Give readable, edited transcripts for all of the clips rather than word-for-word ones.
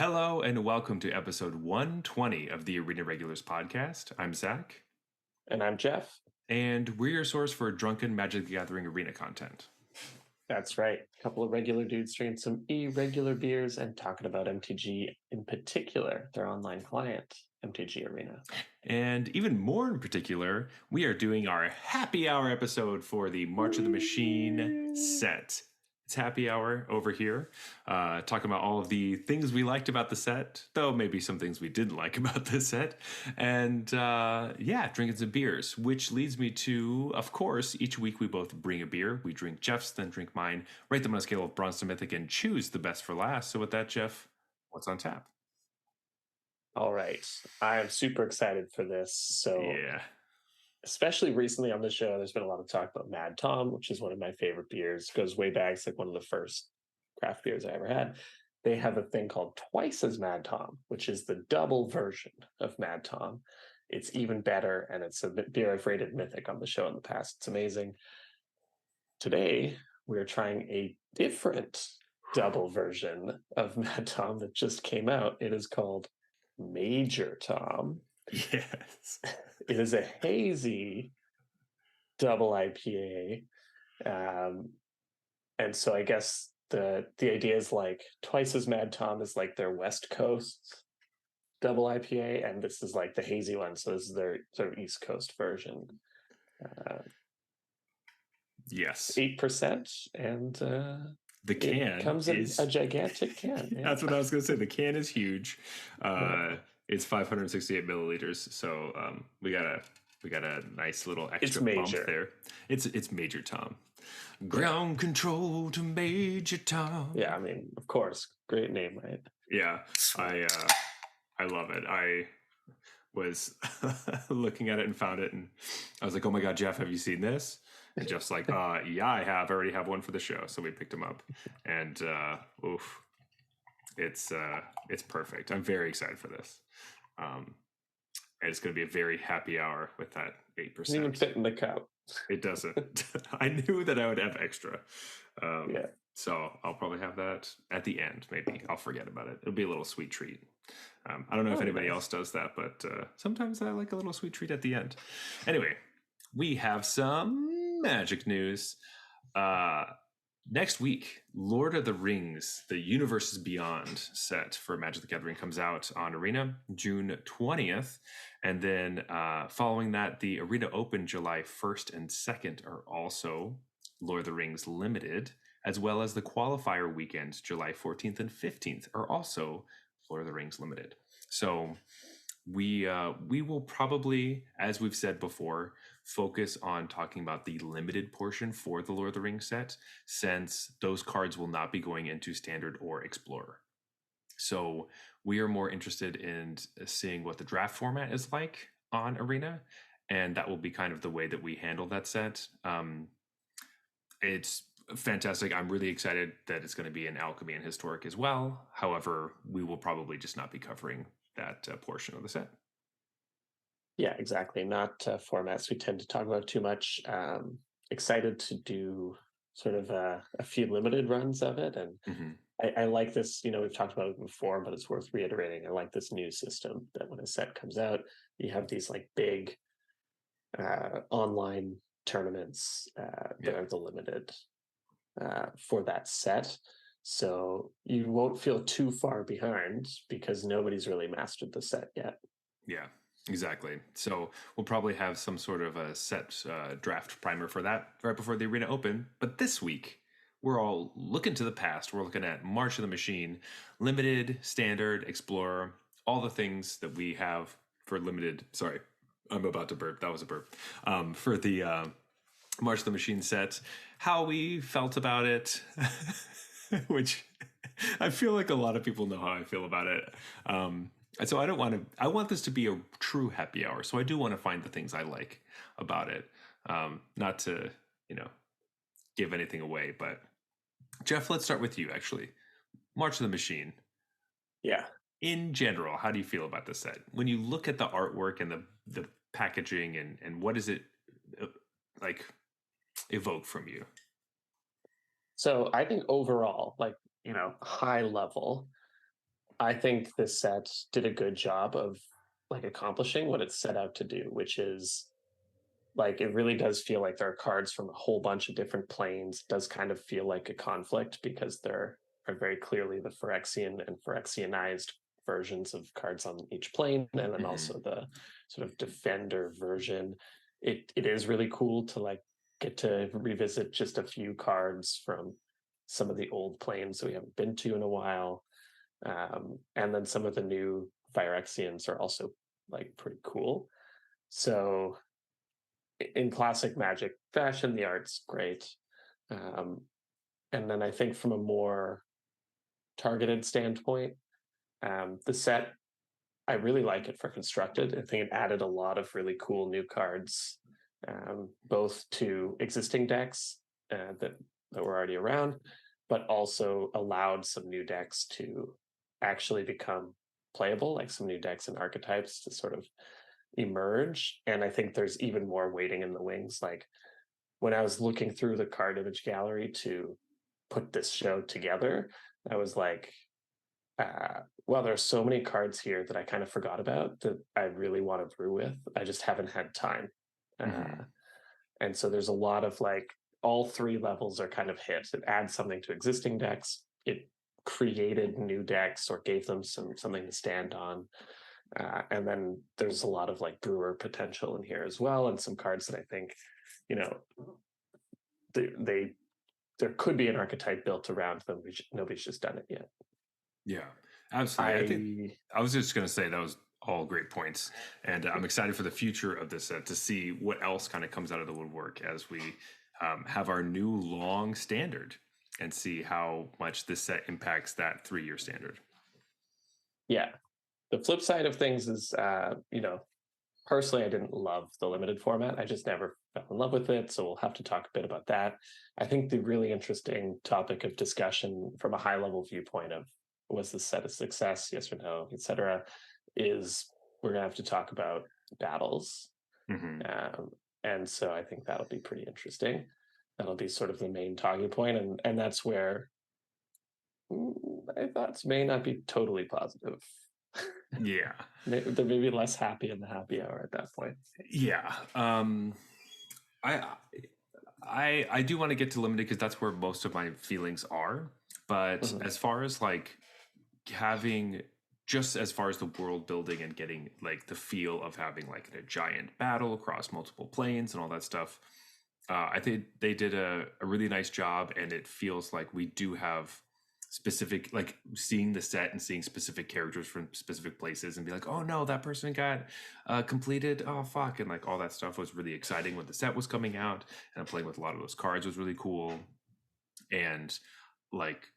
Hello and welcome to episode 120 of the Arena Regulars podcast. I'm Zach, And I'm Jeff. and we're your source for drunken Magic the Gathering arena content. That's right. A couple of regular dudes drinking some irregular beers and talking about MTG in particular, their online client, MTG Arena. And even more in particular, we are doing our happy hour episode for the March of the Machine set. It's happy hour over here, talking about all of the things we liked about the set, though maybe some things we didn't like about the set, and drinking some beers, which leads me to, of course, each week we both bring a beer. We drink Jeff's, then drink mine, rate them on a scale of bronze to mythic, and choose the best for last. So with that, Jeff, what's on tap? All right. I am super excited for this. So Yeah. Especially recently on the show, there's been a lot of talk about Mad Tom, which is one of my favorite beers. Goes way back. It's like one of the first craft beers I ever had. They have a thing called Twice as Mad Tom, which is the double version of Mad Tom. It's even better, and it's a beer I've rated Mythic on the show in the past. It's amazing. Today, we're trying a different double version of Mad Tom that just came out. It is called Major Tom. Yes. It is a hazy double IPA. And so I guess the idea is like Twice as Mad Tom is like their West Coast double IPA, and this is like the hazy one. So this is their sort of East Coast version. Yes. 8%, and the can comes is in a gigantic can. Yeah. That's what I was going to say. The can is huge. It's 568 milliliters, so we got a nice little extra bump there. It's Major Tom. Ground control to Major Tom. Yeah, I mean, of course, great name, right? Yeah, I love it. I was looking at it and found it, and I was like, "Oh my god, Jeff, have you seen this?" And Jeff's like, "Yeah, I have. I already have one for the show." So we picked him up, and it's perfect. I'm very excited for this. And it's going to be a very happy hour with that 8%. Doesn't even fit in the cup. It doesn't. I knew that I would have extra. Yeah. So I'll probably have that at the end. Maybe I'll forget about it. It'll be a little sweet treat. I don't know if anybody else does that, but sometimes I like a little sweet treat at the end. Anyway, we have some Magic news. Next week, Lord of the Rings, The Universes Beyond set for Magic the Gathering comes out on Arena June 20th. And then following that, the Arena Open July 1st and 2nd are also Lord of the Rings Limited, as well as the qualifier weekend, July 14th and 15th, are also Lord of the Rings Limited. So we will probably, as we've said before, focus on talking about the limited portion for the Lord of the Rings set, since those cards will not be going into Standard or Explorer. So we are more interested in seeing what the draft format is like on Arena, and that will be kind of the way that we handle that set. It's fantastic. I'm really excited that it's going to be in Alchemy and Historic as well. However, we will probably just not be covering that portion of the set. Yeah, exactly. Not formats we tend to talk about too much. Excited to do sort of a few limited runs of it. And I like this, we've talked about it before, but it's worth reiterating. I like this new system that when a set comes out, you have these like big online tournaments that are the limited for that set. So you won't feel too far behind because nobody's really mastered the set yet. Yeah, exactly. So we'll probably have some sort of a set draft primer for that right before the Arena Open. But this week, we're all looking to the past. We're looking at March of the Machine, Limited, Standard, Explorer, all the things that we have for Limited. Sorry, I'm about to burp. That was a burp. For the March of the Machine set, how we felt about it, which I feel like a lot of people know how I feel about it. So I want this to be a true happy hour. So I do want to find the things I like about it. Not to, give anything away, but Jeff, let's start with you actually. March of the Machine. Yeah. In general, how do you feel about the set? When you look at the artwork and the packaging and what does it like evoke from you? So I think overall, high level, I think this set did a good job of like accomplishing what it set out to do, which is like it really does feel like there are cards from a whole bunch of different planes. It does kind of feel like a conflict because there are very clearly the Phyrexian and Phyrexianized versions of cards on each plane, and then Mhm. also the sort of defender version. It is really cool to like get to revisit just a few cards from some of the old planes that we haven't been to in a while. And then some of the new Phyrexians are also like pretty cool. So in classic Magic fashion, the art's great. Um, and then I think from a more targeted standpoint, the set, I really like it for constructed. I think it added a lot of really cool new cards, both to existing decks that were already around, but also allowed some new decks to actually become playable, like some new decks and archetypes to sort of emerge. And I think there's even more waiting in the wings. Like when I was looking through the card image gallery to put this show together, I was like, well, there's so many cards here that I kind of forgot about that I really want to brew with. I just haven't had time. Uh, Mhm. and so there's a lot of like all three levels are kind of hit. It adds something to existing decks. It created new decks or gave them something to stand on. And then there's a lot of like brewer potential in here as well, and some cards that I think, you know, they there could be an archetype built around them. Nobody's just done it yet. Yeah, absolutely. I think I I was just going to say that was all great points, and I'm excited for the future of this set to see what else kind of comes out of the woodwork as we have our new long standard and see how much this set impacts that 3-year standard. Yeah, the flip side of things is, personally, I didn't love the limited format. I just never fell in love with it. So we'll have to talk a bit about that. I think the really interesting topic of discussion from a high level viewpoint of was this set a success, yes or no, etc., is we're gonna have to talk about battles. Hmm. Um, and so I think that'll be pretty interesting. That'll be sort of the main talking point, and that's where my thoughts may not be totally positive. Yeah, They're maybe less happy in the happy hour at that point. yeah. I I do want to get to limited because that's where most of my feelings are. But Mhm. as far as like having just as far as the world building and getting like the feel of having like a giant battle across multiple planes and all that stuff, I think they did a really nice job, and it feels like we do have specific like seeing the set and seeing specific characters from specific places and be like, oh no, that person got completed, oh fuck, and like all that stuff was really exciting when the set was coming out, and playing with a lot of those cards was really cool. And like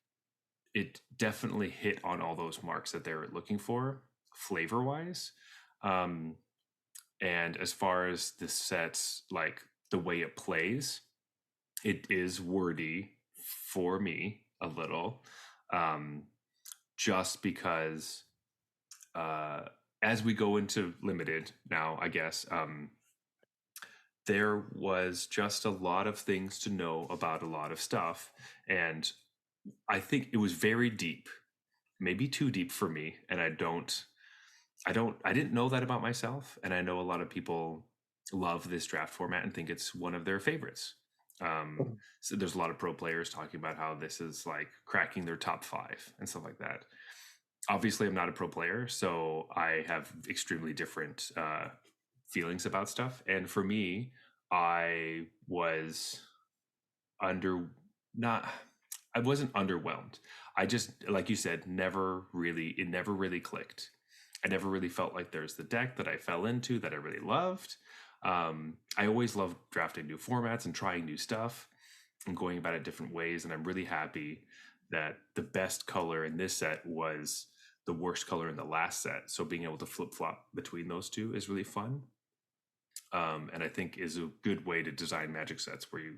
it definitely hit on all those marks that they were looking for flavor wise. Um, and as far as the sets, like the way it plays, it is wordy for me a little, um, just because uh, as we go into limited now, I guess there was just a lot of things to know about a lot of stuff, and I think it was very deep, maybe too deep for me, and I didn't know that about myself, and I know a lot of people love this draft format and think it's one of their favorites. Mhm. So there's a lot of pro players talking about how this is like cracking their top 5 and stuff like that. Obviously, I'm not a pro player, so I have extremely different feelings about stuff. And for me, I was under not I wasn't underwhelmed. I just like you said, it never really clicked. I never really felt like there's the deck that I fell into that I really loved. I always love drafting new formats and trying new stuff and going about it different ways. And I'm really happy that the best color in this set was the worst color in the last set. So being able to flip flop between those two is really fun. And I think is a good way to design magic sets where you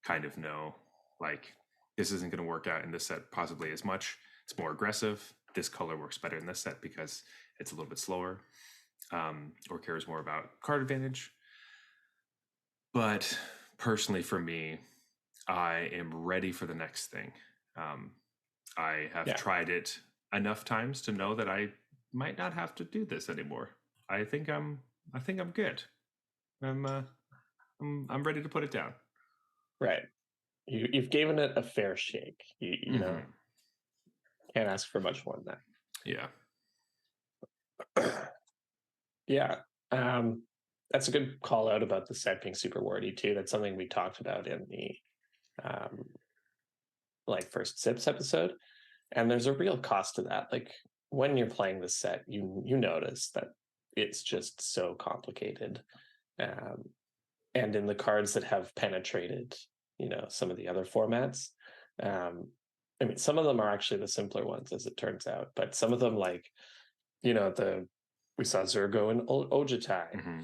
kind of know like this isn't going to work out in this set possibly as much. It's more aggressive. This color works better in this set because it's a little bit slower, or cares more about card advantage. But personally, for me, I am ready for the next thing. Um, I have Yeah. tried it enough times to know that I might not have to do this anymore. I think I'm good. I'm uh, I'm ready to put it down. Right. You've given it a fair shake. You know, Hmm. can't ask for much more than Yeah. that. Yeah. Um, that's a good call out about the set being super wordy too. That's something we talked about in the um like first Sips episode. And there's a real cost to that. Like when you're playing this set, you notice that it's just so complicated. Um, and in the cards that have penetrated, some of the other formats, um, I mean, some of them are actually the simpler ones, as it turns out. But some of them, like the we saw Zergo and Ojitai Hmm.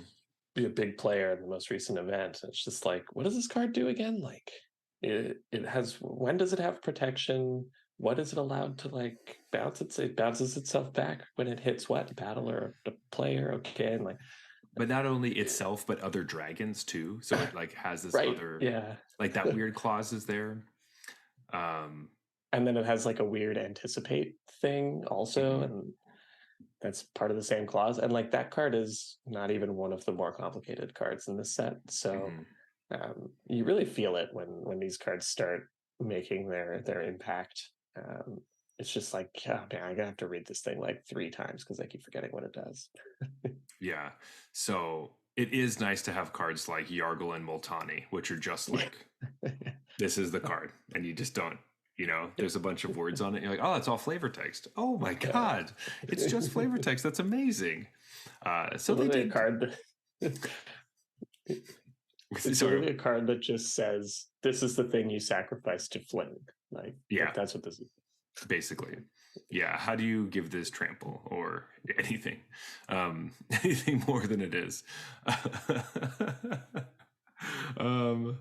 be a big player in the most recent event. It's just like, what does this card do again? Like, it has, when does it have protection? What is it allowed to like bounce? It bounces itself back when it hits what battle or the player? Okay, and like, But not only itself, but other dragons too. So it like has this right, other, yeah. like that weird clause is there. Um, And then it has like a weird anticipate thing also, mhm, and that's part of the same clause. And like that card is not even one of the more complicated cards in this set. So mhm. you really feel it when these cards start making their impact. It's just like, oh man, I'm gonna have to read this thing like 3 times because I keep forgetting what it does. Yeah. So it is nice to have cards like Yargle and Multani, which are just Yeah. like, this is the card. And you just don't, there's a bunch of words on it. You're like, oh, it's all flavor text. Oh my God. It's just flavor text. That's amazing. It's So they literally a did. card. It's Sorry. literally a card that just says, "This is the thing you sacrifice to fling." Like Yeah, that's what this is. basically. Yeah. How do you give this trample or anything? Anything more than it is. um,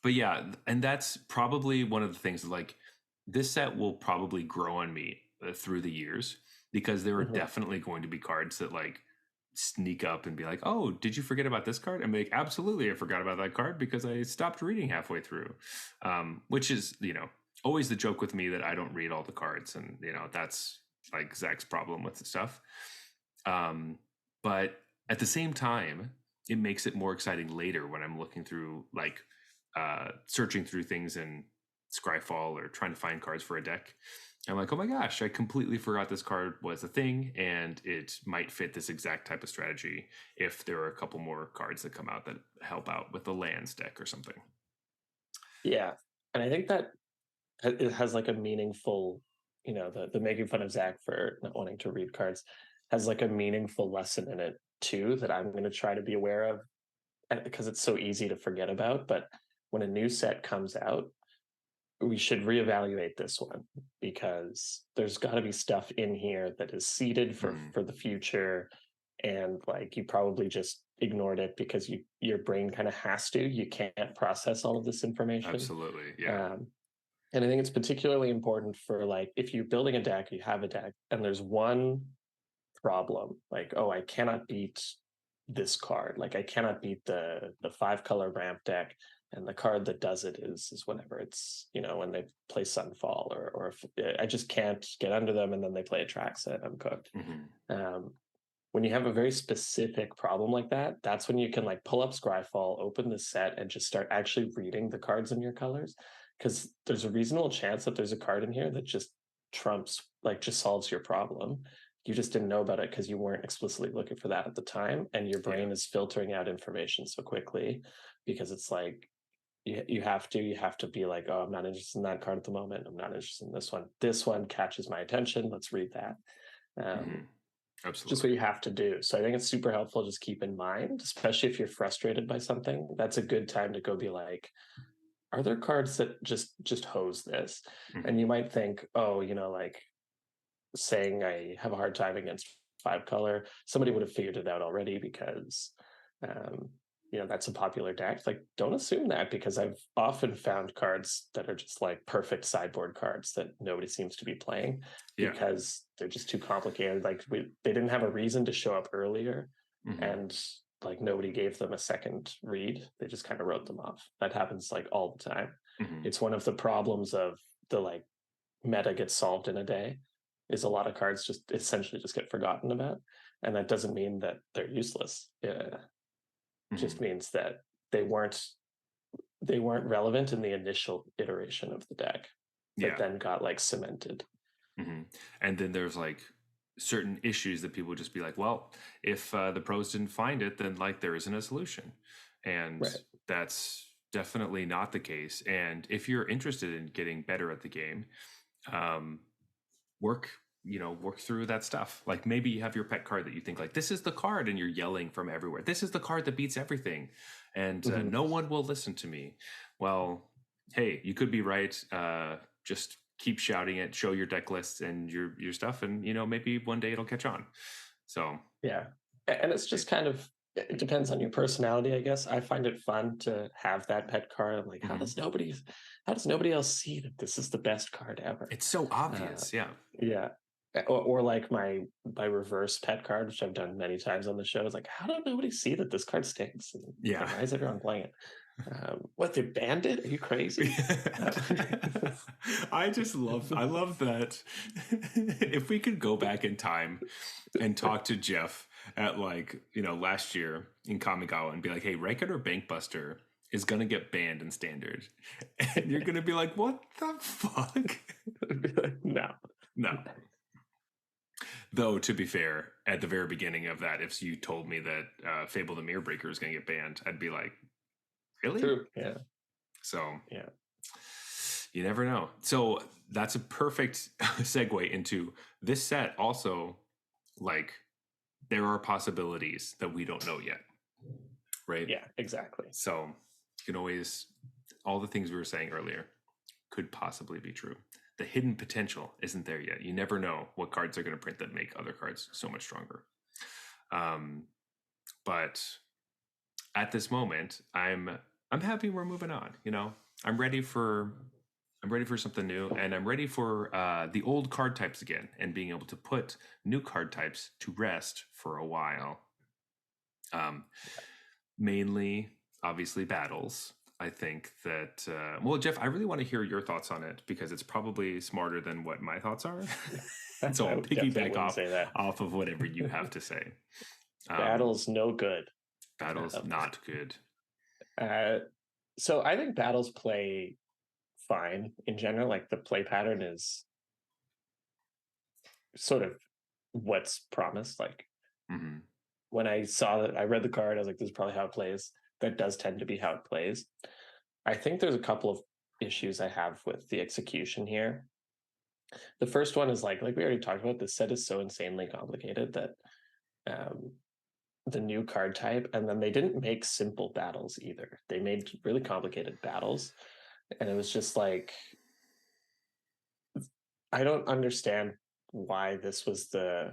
but yeah, and that's probably one of the things like this set will probably grow on me through the years because there are Mhm. definitely going to be cards that like sneak up and be like, "Oh, did you forget about this card?" And be like, "Absolutely, I forgot about that card because I stopped reading halfway through." Which is, always the joke with me that I don't read all the cards, and that's like Zach's problem with the stuff. Um, but at the same time, it makes it more exciting later when I'm looking through like searching through things in Scryfall or trying to find cards for a deck. I'm like, oh my gosh, I completely forgot this card was a thing, and it might fit this exact type of strategy if there are a couple more cards that come out that help out with the lands deck or something. Yeah, and I think that it has like a meaningful, the making fun of Zach for not wanting to read cards has like a meaningful lesson in it too that I'm going to try to be aware of, because it's so easy to forget about. But when a new set comes out, we should reevaluate this one because there's got to be stuff in here that is seeded for Mm, for the future, and like you probably just ignored it because your brain kind of has to. You can't process all of this information. absolutely. Yeah. um, and I think it's particularly important for like if you're building a deck, you have a deck, and there's one problem, like, oh, I cannot beat this card. Like I cannot beat the 5 color ramp deck, and the card that does it is whenever it's when they play Sunfall, or if I just can't get under them, and then they play a track set, I'm cooked. Hmm. Um, when you have a very specific problem like that, that's when you can like pull up Scryfall, open the set, and just start actually reading the cards in your colors. Because there's a reasonable chance that there's a card in here that just trumps, like just solves your problem. You just didn't know about it because you weren't explicitly looking for that at the time. And your Yeah. brain is filtering out information so quickly because it's like you have to be like, oh, I'm not interested in that card at the moment. I'm not interested in this one. This one catches my attention. Let's read that. Um, Hmm. just Absolutely. what you have to do. So I think it's super helpful. Just keep in mind, especially if you're frustrated by something, that's a good time to go be like, are there cards that just hose this? And Hmm. you might think, oh, like saying I have a hard time against 5 color, somebody would have figured it out already because um, that's a popular deck. Like, don't assume that, because I've often found cards that are just like perfect sideboard cards that nobody seems to be playing Yeah. because they're just too complicated. Like they didn't have a reason to show up earlier, Hmm. and like nobody gave them a second read. They just kind of wrote them off. That happens like all the time. Hmm. It's one of the problems of the like meta gets solved in a day. Is a lot of cards just essentially just get forgotten about, and that doesn't mean that they're useless. It Hmm. just means that they weren't they weren't relevant in the initial iteration of the deck that Yeah. then got like cemented. Hmm. And then there's like certain issues that people just be like, well, if the pros didn't find it, then like there isn't a solution. And Right. that's definitely not the case. And if you're interested in getting better at the game, um, work work through that stuff. Like maybe you have your pet card that you think like this is the card, and you're yelling from everywhere, this is the card that beats everything, and Mhm. no one will listen to me. Well, hey, you could be right. Just keep shouting it, show your deck lists and your stuff, and maybe one day it'll catch on. So Yeah. And it's just kind of, it depends on your personality, I guess. I find it fun to have that pet card. I'm like, mhm. how does nobody else see that this is the best card ever? It's so Uh, obvious. Yeah. yeah. Or like my reverse pet card, which I've done many times on the show, is like, how did nobody see that this card stinks? Yeah. And why is everyone playing it? What, they banned it? Are you crazy? I love that. If we could go back in time and talk to Jeff at like, last year in Kamigawa and be like, hey, Regular Bankbuster is going to get banned in standard. And you're going to be like, what the fuck? No. No. Though, to be fair, at the very beginning of that, if you told me that Fable the Mirror Breaker is going to get banned, I'd be like, really? True. Yeah. So Yeah. you never know. So that's a perfect segue into this set. Also, like, there are possibilities that we don't know yet, right? Yeah, exactly. So you can always, all the things we were saying earlier could possibly be true. The hidden potential isn't there yet. You never know what cards are going to print that make other cards so much stronger. Um, but at this moment, I'm happy we're moving on. I'm ready for I'm ready for something new, and I'm ready for the old card types again, and being able to put new card types to rest for a while. Um, Mainly, obviously, battles. I think that well, Jeff, I really want to hear your thoughts on it because it's probably smarter than what my thoughts are. So I I'll definitely piggyback wouldn't off say that. off of whatever you have to say. Um, Battle's no good. Battles Um, not good. uh, so I think battles play fine in general. Like the play pattern is sort of what's promised. Like Hmm. when I saw that, I read the card, I was like, this is probably how it plays. That does tend to be how it plays. I think there's a couple of issues I have with the execution here. The first one is like we already talked about, this set is so insanely complicated that um, the new card type, and then they didn't make simple battles either. They made really complicated battles, and it was just like, I don't understand why this was the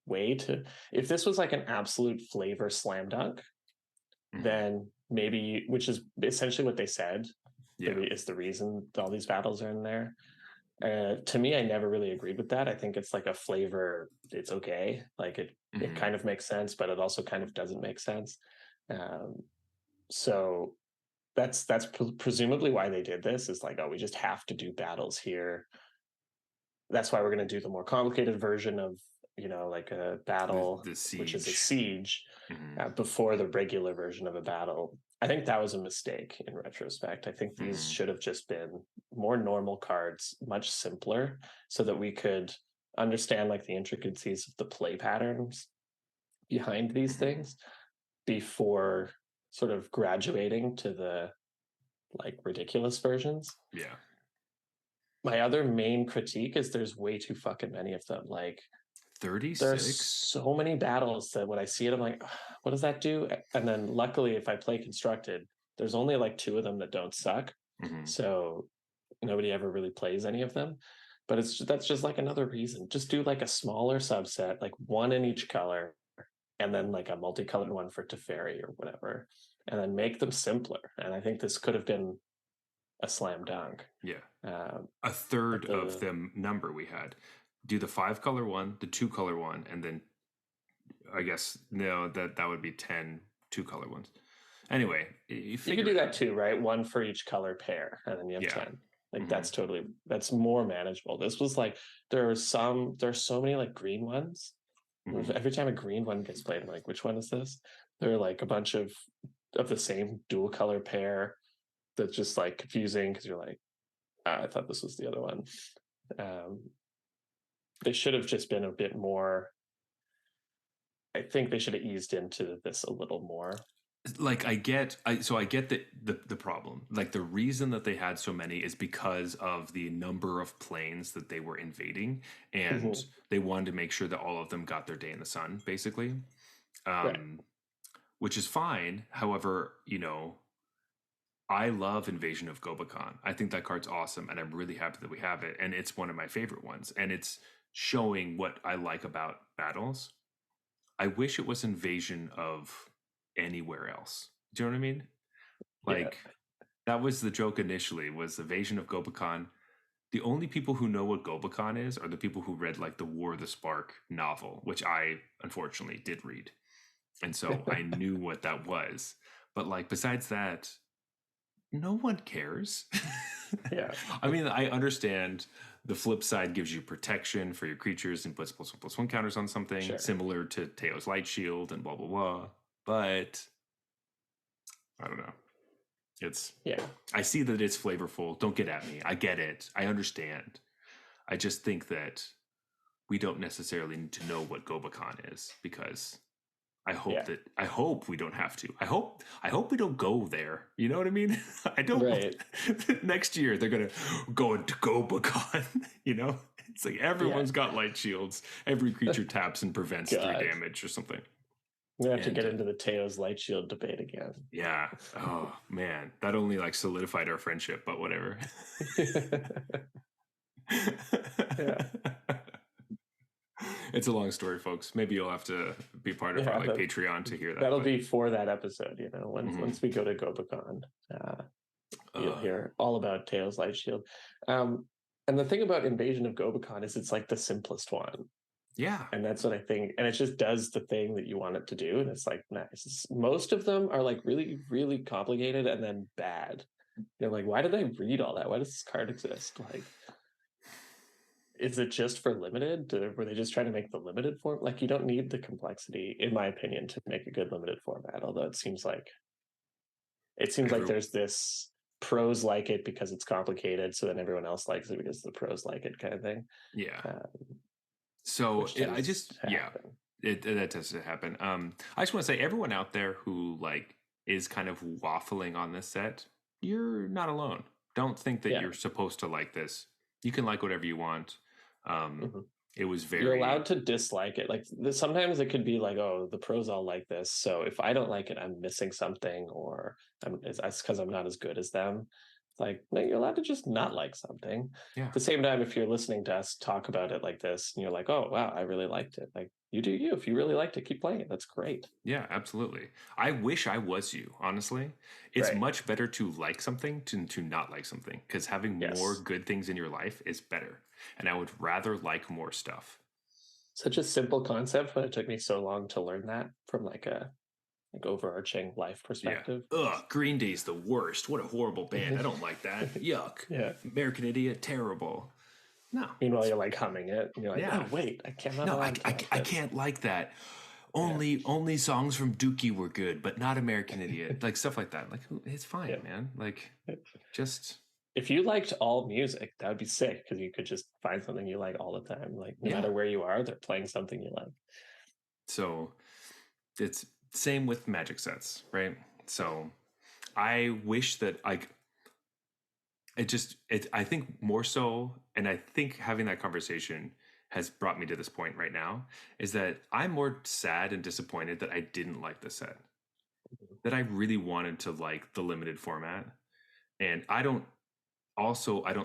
way to. If this was like an absolute flavor slam dunk, Hmm. then maybe, which is essentially what they said, Yeah. is the reason all these battles are in there. To me, I never really agreed with that. I think it's like a flavor. It's okay. Like it Hmm. kind of makes sense, but it also kind of doesn't make sense. Um, so that's presumably why they did this. Is like, oh, we just have to do battles here. That's why we're going to do the more complicated version of, like a battle, The which is a siege. siege, Hmm. before the regular version of a battle. I think that was a mistake in retrospect. I think these Hmm. should have just been more normal cards, much simpler, so that we could understand like the intricacies of the play patterns behind these Hmm. things before sort of graduating to the like ridiculous versions. Yeah. My other main critique is there's way too fucking many of them. Like there's 36. so many battles that when I see it, I'm like, what does that do? And then luckily, if I play constructed, there's only like two of them that don't suck. Hmm. So nobody ever really plays any of them. But that's just like another reason. Just do like a smaller subset, like one in each color, and then like a multicolored one for Teferi or whatever, and then make them simpler. And I think this could have been a slam dunk. Yeah. Um, A but third of the the number we had. Do the 5-color one, the 2-color one, and then I guess no, that would be 10 2-color ones. Anyway, you You could figure do it that out. too, right? One for each color pair, and then you have Yeah. 10. Like Mhm. that's more manageable. This was like there's so many like green ones. Mhm. Every time a green one gets played, I'm like, which one is this? They're like a bunch of the same dual color pair that's just like confusing because you're like, "Ah, I thought this was the other one." Um, they should have just been a bit more. I think they should have eased into this a little more. Like I get the problem. Like the reason that they had so many is because of the number of planes that they were invading, and Mhm. they wanted to make sure that all of them got their day in the sun, basically. Right. Um, which is fine. However, I love Invasion of Gobakhan. I think that card's awesome, and I'm really happy that we have it. And it's one of my favorite ones, and it's showing what I like about battles. I wish it was Invasion of anywhere else. Do you know what I mean? Yeah. Like that was the joke initially was Invasion of Gobakhan. The only people who know what Gobakhan is are the people who read like the War of the Spark novel, which I unfortunately did read. And so I knew what that was. But like besides that, no one cares. Yeah. I mean, I understand the flip side gives you protection for your creatures and puts +1/+1 counters on something Sure. similar to Teo's Light Shield and blah blah blah. But I don't know. It's Yeah. I see that it's flavorful. Don't get at me. I get it. I understand. I just think that we don't necessarily need to know what Gobakhan is because Yeah. I hope we don't have to. I hope we don't go there. You know what I mean? I don't Right. next year they're gonna go into Gobakhan, you know? It's like Yeah. everyone's got light shields. Every creature taps and prevents 3 God. damage or something. We have to And get into the Teo's light shield debate again. yeah. Oh man. That only like solidified our friendship, but whatever. Yeah. It's a long story, folks. Maybe you'll have to be part of our Yeah. like Patreon to hear that. That'll But be for that episode, mhm. once we go to Gobakon, you'll uh, hear all about Tails Light Shield. Um, and the thing about Invasion of Gobakon is it's like the simplest one. yeah, And that's what I think. And it just does the thing that you want it to do. And it's like nice. Most of them are like really, really complicated and then bad. You're like, why did I read all that? Why does this card exist? Like, is it just for limited? Were they just trying to make the limited form? Like, you don't need the complexity, in my opinion, to make a good limited format. Although it seems like every there's this pros like it because it's complicated, so then everyone else likes it because the pros like it kind of thing, yeah. uh, So which I tends just to yeah, happen. that tends to happen. I just want to say everyone out there who like is kind of waffling on this set, you're not alone. Don't think that Yeah. you're supposed to like this. You can like whatever you want. Um, Mhm. it was You're very allowed to dislike it. Like sometimes it could be like, oh, the pros all like this, so if I don't like it, I'm missing something, or it's because I'm not as good as them. Like, no, you're allowed to just not like something. yeah. At the same time, if you're listening to us talk about it like this, and you're like, oh wow, I really liked it. Like, you do you. If you really liked it, keep playing it. That's great. Yeah, absolutely. I wish I was you, honestly. It's Right. much better to like something to not like something because having more Yes. good things in your life is better. And I would rather like more stuff. Such a simple concept, but it took me so long to learn that from like a overarching life Yeah. perspective. Ugh, Green Day's the worst. What a horrible band. I don't like that. Yuck. Yeah. American Idiot, terrible. No. Meanwhile, you're like humming it, and you're like, Yeah. "Oh wait, I'm not No, allowed to like I this." can't like that. Yeah, Only songs from Dookie were good, but not American Idiot. Like stuff like that. Like it's fine, yeah. man. Like just If you liked all music, that would be sick because you could just find something you like all the time. Like no yeah. matter where you are, they're playing something you like. So it's same with magic sets, right? So I wish that like I think more so, and I think having that conversation has brought me to this point right now is that I'm more sad and disappointed that I didn't like the set. That I really wanted to like the limited format. And I don't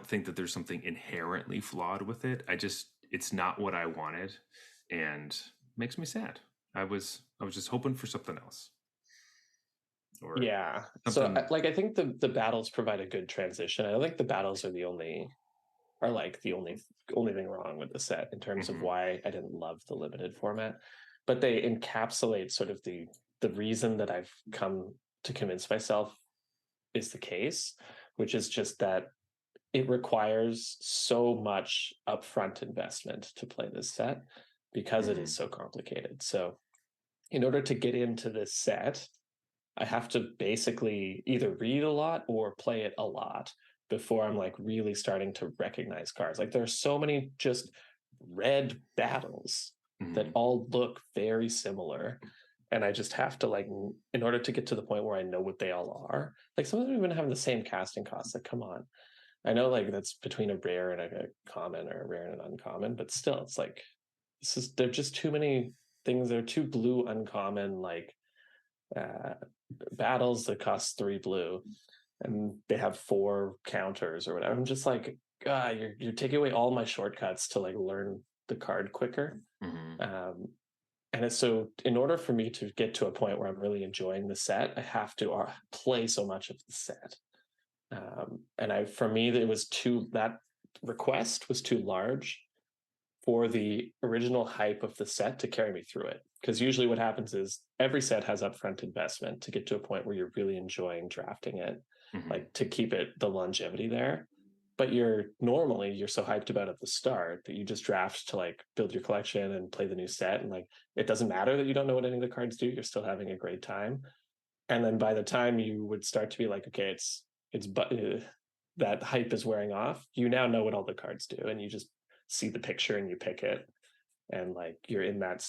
think that there's something inherently flawed with it. It's not what I wanted and makes me sad. I was just hoping for something else or Yeah. So something. I think the battles provide a good transition. I don't think the battles are the only thing wrong with the set in terms of Mhm. why I didn't love the limited format, but they encapsulate sort of the reason that I've come to convince myself is the case, which is just that it requires so much upfront investment to play this set because it is Mhm. so complicated. So in order to get into this set, I have to basically either read a lot or play it a lot before I'm like really starting to recognize cards. Like there are so many just red battles that Mhm. all look very similar. And I just have to like, in order to get to the point where I know what they all are, like some of them even have the same casting costs. Like, come on. I know like that's between a rare and a common or a rare and an uncommon, but still, it's like there are just too many things. They're too blue uncommon like uh, battles that cost 3 blue, and they have 4 counters or whatever. I'm just like, God, you're taking away all my shortcuts to like learn the card quicker. Mhm. Um, and it's so in order for me to get to a point where I'm really enjoying the set, I have to play so much of the set. And for me, it was too that request was too large for the original hype of the set to carry me through it. Because usually what happens is every set has upfront investment to get to a point where you're really enjoying drafting it, Mhm. like to keep it the longevity there. But you're so hyped about it at the start that you just draft to like build your collection and play the new set. And like it doesn't matter that you don't know what any of the cards do, you're still having a great time. And then by the time you would start to be like, okay, it's but that hype is wearing off, you now know what all the cards do, and you just see the picture and you pick it, and like you're in that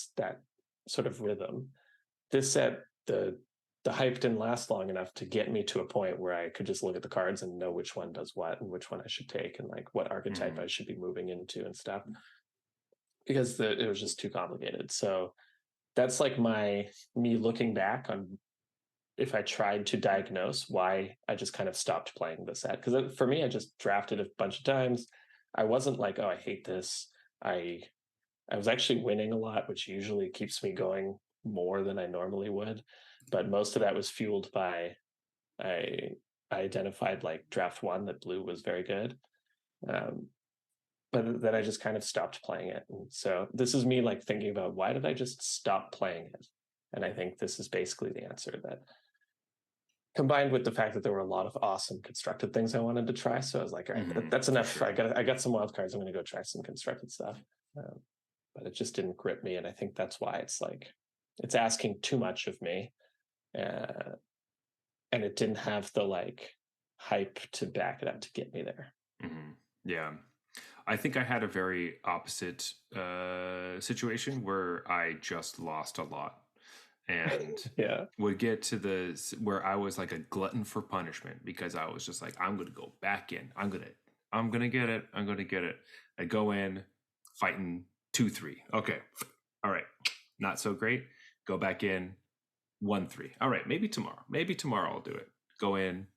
sort of rhythm. This set, the hype didn't last long enough to get me to a point where I could just look at the cards and know which one does what and which one I should take and like what archetype I Mhm. should be moving into and stuff because it was just too complicated. So that's like me looking back on if I tried to diagnose why I just kind of stopped playing the set. Because for me, I just drafted a bunch of times. I wasn't like, oh, I hate this. I I was actually winning a lot, which usually keeps me going more than I normally would. But most of that was fueled by I I identified like draft one that blue was very good. Um, but then I just kind of stopped playing it. And so this is me like thinking about why did I just stop playing it? And I think this is basically the answer that combined with the fact that there were a lot of awesome constructed things I wanted to try. So I was like, all right, Mhm. that's For enough. sure. I got some wild cards. I'm going to go try some constructed stuff. Um, but it just didn't grip me, and I think that's why it's like it's asking too much of me, uh, and it didn't have the like hype to back it up to get me there. Mhm. Yeah. I think I had a very opposite situation where I just lost a lot and Yeah, would get to where I was like a glutton for punishment because I was just like, I'm going to go back in. I'm going to get it. I'm going to get it. I go in fighting 2-3. Okay. All right. Not so great. Go back in 1-3. All right. Maybe tomorrow I'll do it. Go in,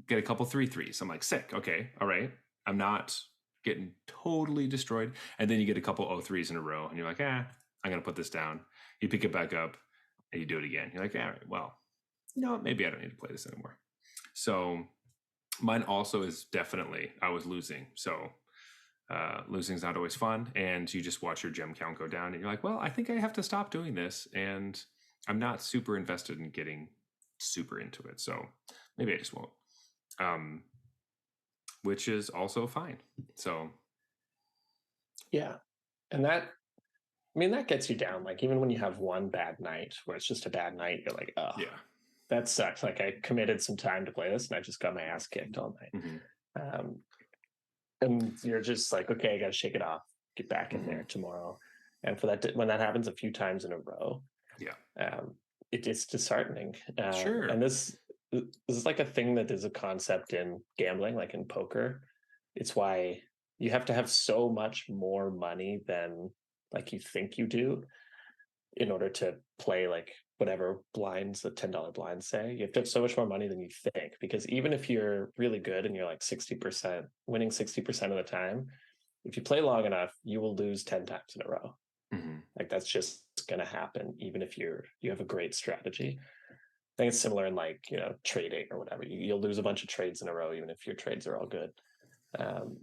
get a couple 3-3s. I'm like, sick. Okay. All right. I'm not getting totally destroyed. And then you get a couple 0-3s in a row and you're like, I'm going to put this down. You pick it back up and you do it again. You're like, all right, well, maybe I don't need to play this anymore. So mine also is definitely, I was losing. So losing is not always fun. And you just watch your gem count go down and you're like, well, I think I have to stop doing this. And I'm not super invested in getting super into it. So maybe I just won't. Um, which is also fine. So, yeah, and that I mean that gets you down. Like even when you have one bad night where it's just a bad night, you're like, oh, yeah. that sucks. Like I committed some time to play this, and I just got my ass kicked all Mm-hmm. night. And you're just like, okay, I got to shake it off, get back in Mm-hmm. there tomorrow. And for that, when that happens a few times in a row, Yeah. um, it's disheartening. Sure. And this is like a thing that is a concept in gambling, like in poker. It's why you have to have so much more money than like you think you do in order to play like whatever blinds the $10 blinds say. You have to have so much more money than you think because even if you're really good and you're like 60% winning 60% of the time, if you play long enough, you will lose 10 times in a row. Mm-hmm. Like that's just going to happen even if you have a great strategy. I think it's similar in like, trading or whatever. You'll lose a bunch of trades in a row even if your trades are all good. Um,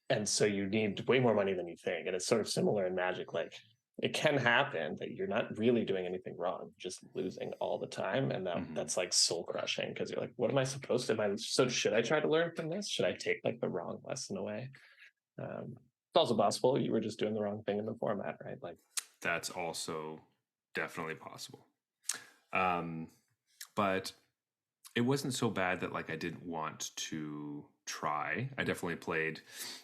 and so you need way more money than you think. And it's sort of similar in Magic. Like it can happen that you're not really doing anything wrong, just losing all the time, and Hmm. that's like soul crushing because you're like, what am I supposed to? Should I try to learn from this? Should I take like the wrong lesson away? It's also possible you were just doing the wrong thing in the format, right? Like, That's also definitely possible. Um, but it wasn't so bad that like I didn't want to try. I definitely played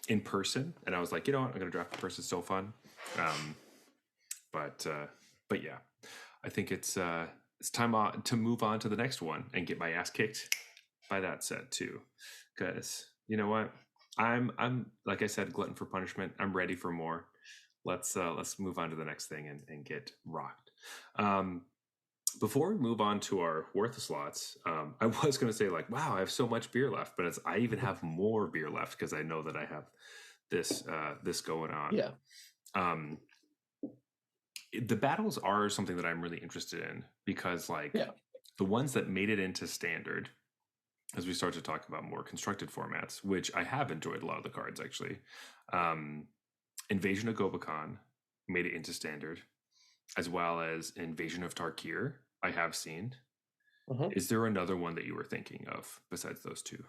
in person, and I was like, you know what, I'm gonna draft in person. It's so fun. Um, but uh, but yeah, I think it's time to move on to the next one and get my ass kicked by that set too, because you know what, I'm like I said, glutton for punishment. I'm ready for more. Let's move on to the next thing and get rocked. Um, before we move on to our worthless slots, I was going to say like, wow, I have so much beer left, but I even have more beer left because I know that I have this going on. yeah, Um, the battles are something that I'm really interested in because like yeah, the ones that made it into standard, as we start to talk about more constructed formats, which I have enjoyed a lot of the cards actually. Um, Invasion of Gobakhan made it into standard, as well as Invasion of Tarkir. I have seen. hmm Is there another one that you were thinking of besides those two?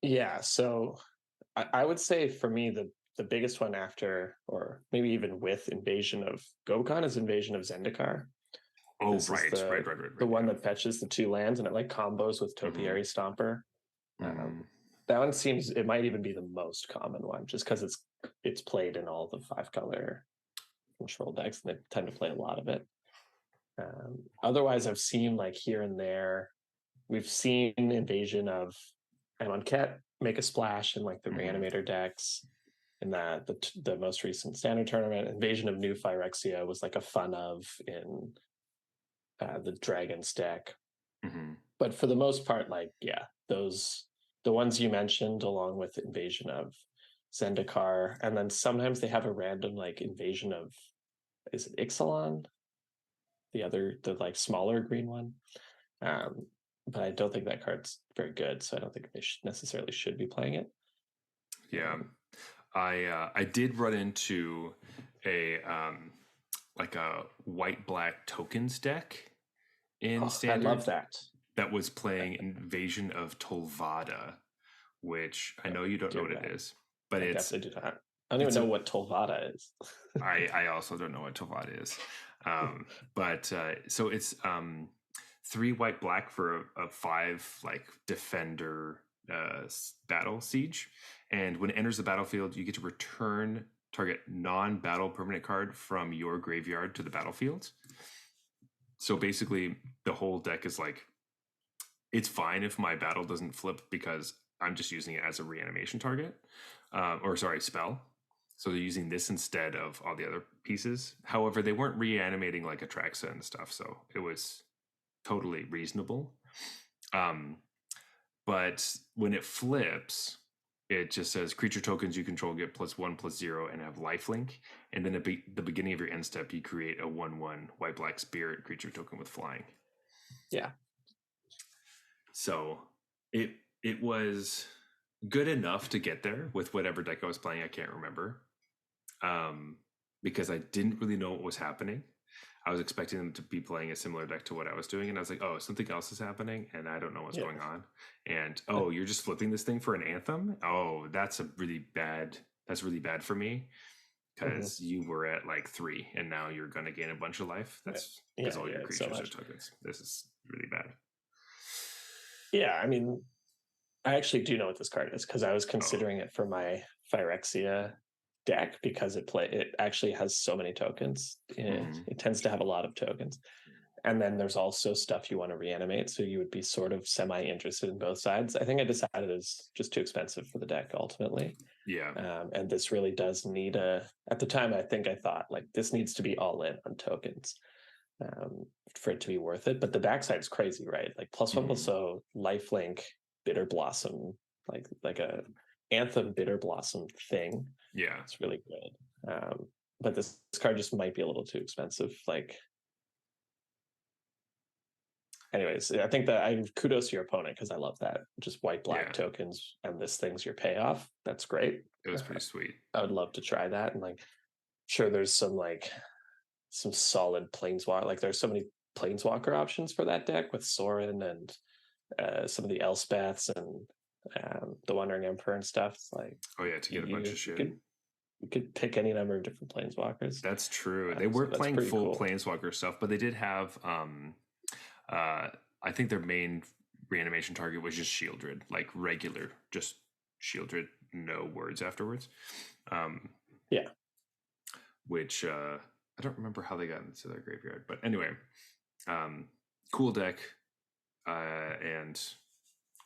yeah. So I would say for me the biggest one after, or maybe even with Invasion of Gobekhan, is Invasion of Zendikar. Oh, This is right, right, right, right, the right. one Yeah. that fetches the two lands and it like combos with Mm-hmm. Topiary Stomper. Um, Mm-hmm. that one seems it might even be the most common one, just because it's played in all the 5 color control decks, and they tend to play a lot of it. Otherwise, I've seen like here and there. We've seen Invasion of Amonkhet make a splash in like the Mm-hmm. Reanimator decks. In the most recent standard tournament, Invasion of New Phyrexia was like a fun of in the Dragons deck. Mm-hmm. But for the most part, like yeah, those the ones you mentioned, along with Invasion of Zendikar, and then sometimes they have a random like Invasion of, is it Ixalan? The like smaller green one. Um, but I don't think that card's very good, so I don't think they necessarily should be playing it. Yeah. Um, I did run into a like a white black tokens deck in oh, I love standard that. that was I, playing Invasion of Tolvada, which I know you don't know dear what it God, is, but I definitely do not. I don't even it's a know what Tolvada is. I also don't know what Tolvada is. But so it's three white black for a five like defender battle siege, and when it enters the battlefield, you get to return target non-battle permanent card from your graveyard to the battlefield. So basically, the whole deck is like, it's fine if my battle doesn't flip because I'm just using it as a reanimation target, or sorry, spell. So they're using this instead of all the other pieces. However, they weren't reanimating like Atraxa and stuff, so it was totally reasonable. Um, but when it flips, it just says creature tokens you control get +1/+0 and have lifelink. And then at the beginning of your end step, you create a 1/1 white black spirit creature token with flying. Yeah. So it it was good enough to get there with whatever deck I was playing. I can't remember, um, because I didn't really know what was happening. I was expecting them to be playing a similar deck to what I was doing, and I was like, "Oh, something else is happening, and I don't know what's Yeah. going on." And oh, you're just flipping this thing for an anthem. Oh, that's a really bad. That's really bad for me Mhm. because you were at like 3, and now you're gonna gain a bunch of life. Yeah. That's because Yeah. all your Yeah. So creatures are much. tokens. This is really bad. Yeah. I mean, I actually do know what this card is because I was Oh. considering it for my Phyrexia deck because it actually has so many tokens. Mm-hmm. It tends to have a lot of tokens. And then there's also stuff you want to reanimate. So you would be sort of semi interested in both sides. I think I decided it's just too expensive for the deck ultimately. Yeah. And this really does need at the time, I think I thought like this needs to be all in on tokens for it to be worth it. But the backside is crazy, right? Like +1 Mm-hmm. also lifelink, bitter blossom, like a anthem bitter blossom thing. Yeah. It's really good. But this card just might be a little too expensive. Like, anyways, I think that I kudos to your opponent because I love that. Just white black Yeah. tokens and this thing's your payoff. That's great. It was pretty sweet. I would love to try that. And like sure there's some solid planeswalker. Like there's so many planeswalker options for that deck with Sorin and some of the Elspeths and the Wandering Emperor and stuff. It's like Oh yeah, to get a bunch of shit. you could pick any number of different planeswalkers. That's true. They were So that's playing pretty full cool. planeswalker stuff, but they did have I think their main reanimation target was just Shieldred, like regular, just Shieldred, no words afterwards. Yeah. Which I don't remember how they got into their graveyard, but anyway, cool deck and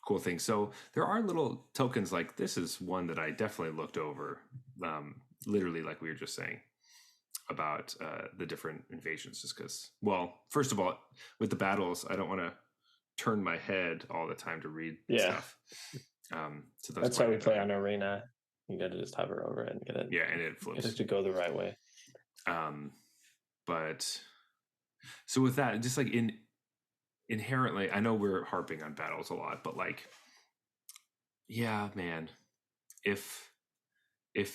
cool things. So there are little tokens like this is one that I definitely looked over, literally like we were just saying about the different invasions, just because, well, first of all, with the battles, I don't want to turn my head all the time to read stuff. So that's why we play on Arena. You got to just hover over it and get it. Yeah, and it flips. Get it to go the right way. But so with that, just like inherently, I know we're harping on battles a lot, but like, yeah, man, if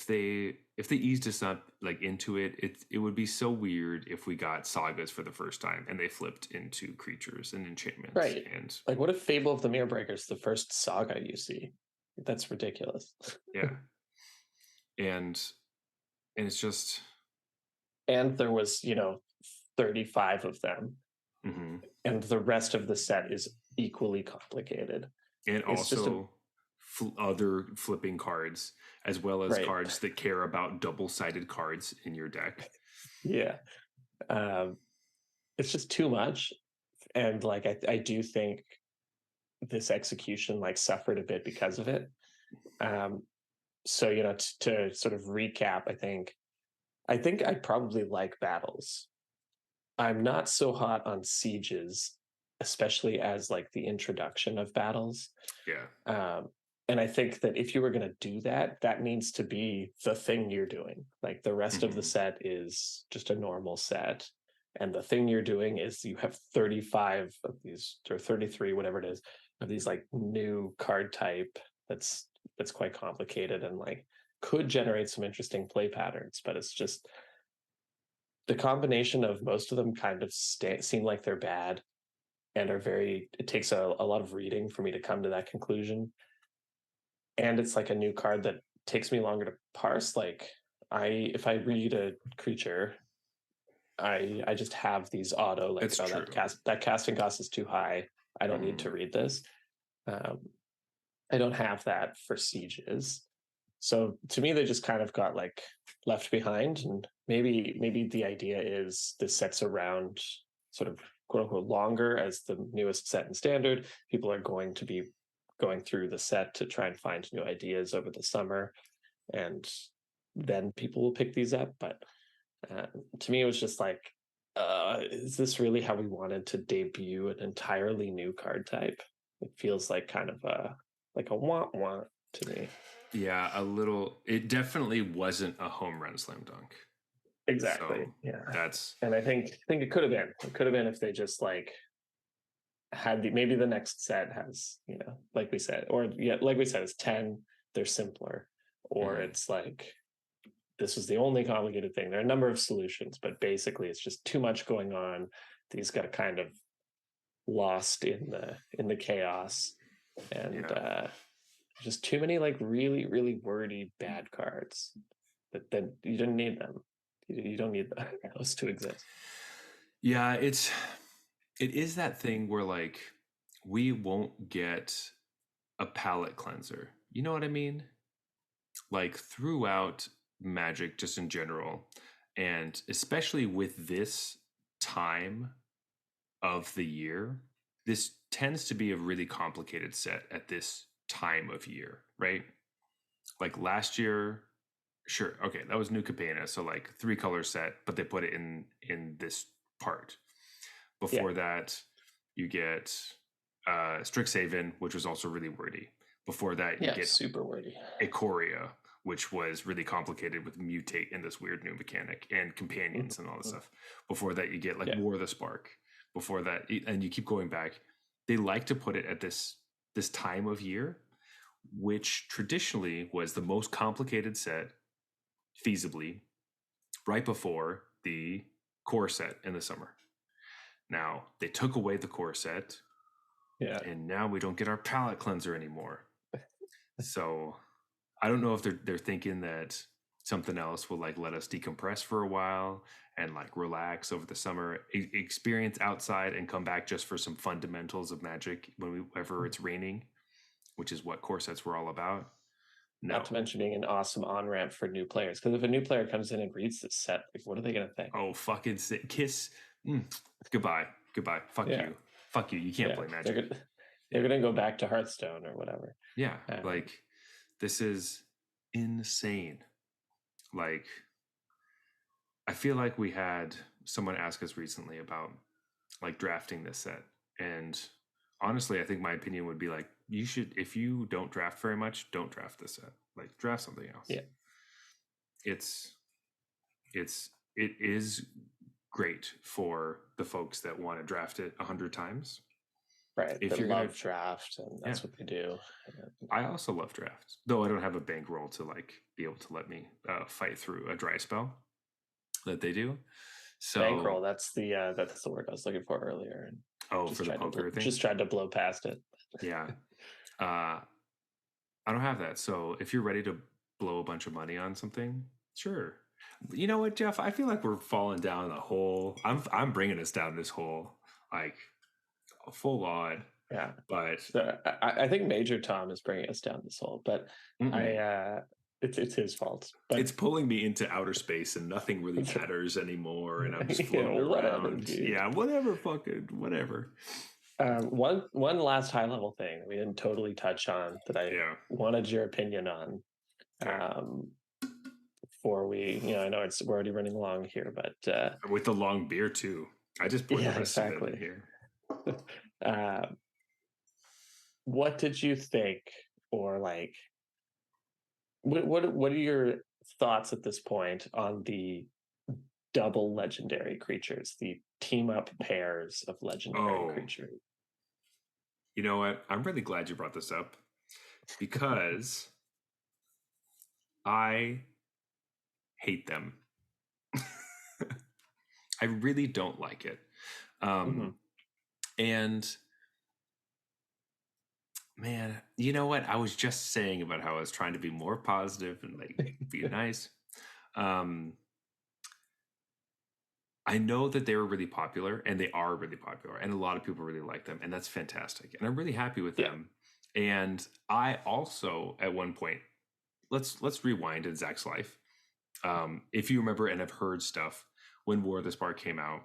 they eased us up like into it, it would be so weird if we got sagas for the first time and they flipped into creatures and enchantments. Right. And like, what if Fable of the Mirror Breakers the first saga you see? That's ridiculous. Yeah. And it's just, and there was 35 of them, and the rest of the set is equally complicated, and it's also other flipping cards as well as cards that care about double-sided cards in your deck. Yeah. It's just too much, and like I do think this execution like suffered a bit because of it. So to sort of recap, I think I probably like battles. I'm not so hot on sieges, especially as like the introduction of battles. Yeah. And I think that if you were going to do that, that needs to be the thing you're doing. Like the rest of the set is just a normal set. And the thing you're doing is you have 35 of these, or 33, whatever it is, of these like new card type that's quite complicated and like could generate some interesting play patterns, but it's just the combination of most of them kind of seem like they're bad and are it takes a lot of reading for me to come to that conclusion. And it's like a new card that takes me longer to parse. Like if I read a creature, I just have these auto like that casting cost is too high. I don't need to read this. I don't have that for sieges. So to me, they just kind of got like left behind, and maybe the idea is this set's around sort of quote unquote longer as the newest set in standard. People are going to be going through the set to try and find new ideas over the summer, and then people will pick these up. But to me, it was just like, is this really how we wanted to debut an entirely new card type? It feels like kind of a wah to me. Yeah, a little. It definitely wasn't a home run slam dunk. Exactly. So yeah. And I think it could have been. It could have been if they just like had maybe the next set has, like we said, like we said, it's 10. They're simpler, or it's like this is the only complicated thing. There are a number of solutions, but basically it's just too much going on. These got kind of lost in the chaos, and just too many like really, really wordy bad cards that you didn't need them. You don't need those to exist. Yeah, it is that thing where like we won't get a palate cleanser. You know what I mean? Like throughout Magic, just in general, and especially with this time of the year, this tends to be a really complicated set at this time of year, right? Like last year, sure, okay, that was New Capenna, so like 3-color set, but they put it in this part. Before that, you get Strixhaven, which was also really wordy. Before that, you get super wordy Ikoria, which was really complicated with mutate and this weird new mechanic and companions and all this stuff. Before that, you get like War of the Spark. Before that, and you keep going back. They like to put it at this time of year, which traditionally was the most complicated set feasibly right before the core set in the summer. Now they took away the core set, Yeah. and now we don't get our palate cleanser anymore. So I don't know if they're thinking that something else will like let us decompress for a while and like relax over the summer, experience outside, and come back just for some fundamentals of Magic whenever it's raining, which is what core sets were all about. Not No. to mention being an awesome on ramp for new players. Because if a new player comes in and reads this set, like, what are they going to think? Oh, fucking kiss. Goodbye. Goodbye. Fuck Yeah. you. Fuck you. You can't play Magic. They're gonna go back to Hearthstone or whatever. Yeah. Like, this is insane. Like, I feel like we had someone ask us recently about like drafting this set. And honestly, I think my opinion would be like, you should, if you don't draft very much, don't draft this set. Like, draft something else. Yeah. It is great for the folks that want to draft it 100 times. Right. If They you're love draft, and that's what they do. I also love draft, though I don't have a bankroll to like be able to let me fight through a dry spell that they do. So bankroll, that's the word I was looking for earlier. And for the poker thing, just tried to blow past it. Yeah. I don't have that. So if you're ready to blow a bunch of money on something, sure. You know what, Jeff? I feel like we're falling down a hole. I'm bringing us down this hole, like full on. Yeah. But so I think Major Tom is bringing us down this hole, but it's his fault. But it's pulling me into outer space, and nothing really matters anymore. And I'm just floating around. Dude. Yeah, whatever, fucking whatever. One last high level thing we didn't totally touch on that I wanted your opinion on. Before we, I know we're already running long here, but with the long beer too. I just poured the rest of it in here. What did you think, or like, what are your thoughts at this point on the double legendary creatures, the team up pairs of legendary creatures? You know what? I'm really glad you brought this up, because I hate them. I really don't like it. And man, you know what? I was just saying about how I was trying to be more positive and like be nice. I know that they were really popular, and they are really popular, and a lot of people really like them, and that's fantastic. And I'm really happy with them. And I also, at one point, let's rewind in Zach's life. If you remember and have heard stuff, when War of the Spark came out,